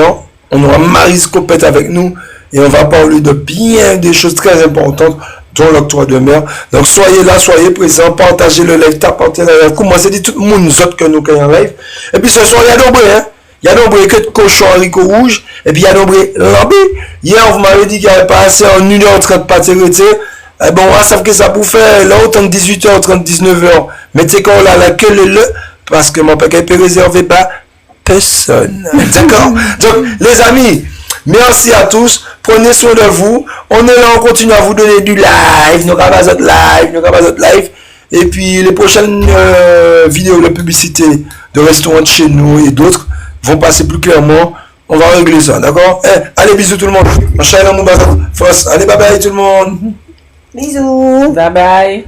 On aura Marie Scopette avec nous et on va parler de bien des choses très importantes, dont l'octroi de mer. Donc soyez là, soyez présents, partagez le live, tapez le live. Commencez à dire tout le monde autres que nous en live. Et puis ce soir, il y a d'ombre, hein. Il y a d'ombre que de cochon haricot rouge. Et puis il y a d'ombre lambé. Hier, vous m'avez dit qu'il n'y avait pas assez en 1h30 pas t'arrêter. Eh bon, on va savoir que ça pour faire là, autant de 18h30, 19h. Mettez quand là, la queue le, parce que mon paquet peut réserver pas personne. D'accord? Donc, les amis, merci à tous. Prenez soin de vous. On est là, on continue à vous donner du live. Nous avons notre live, nous avons notre live. Et puis, les prochaines vidéos de publicité de restaurants de chez nous et d'autres vont passer plus clairement. On va régler ça, d'accord? Allez, bisous tout le monde. Allez, bye bye tout le monde. Bisous. Bye bye.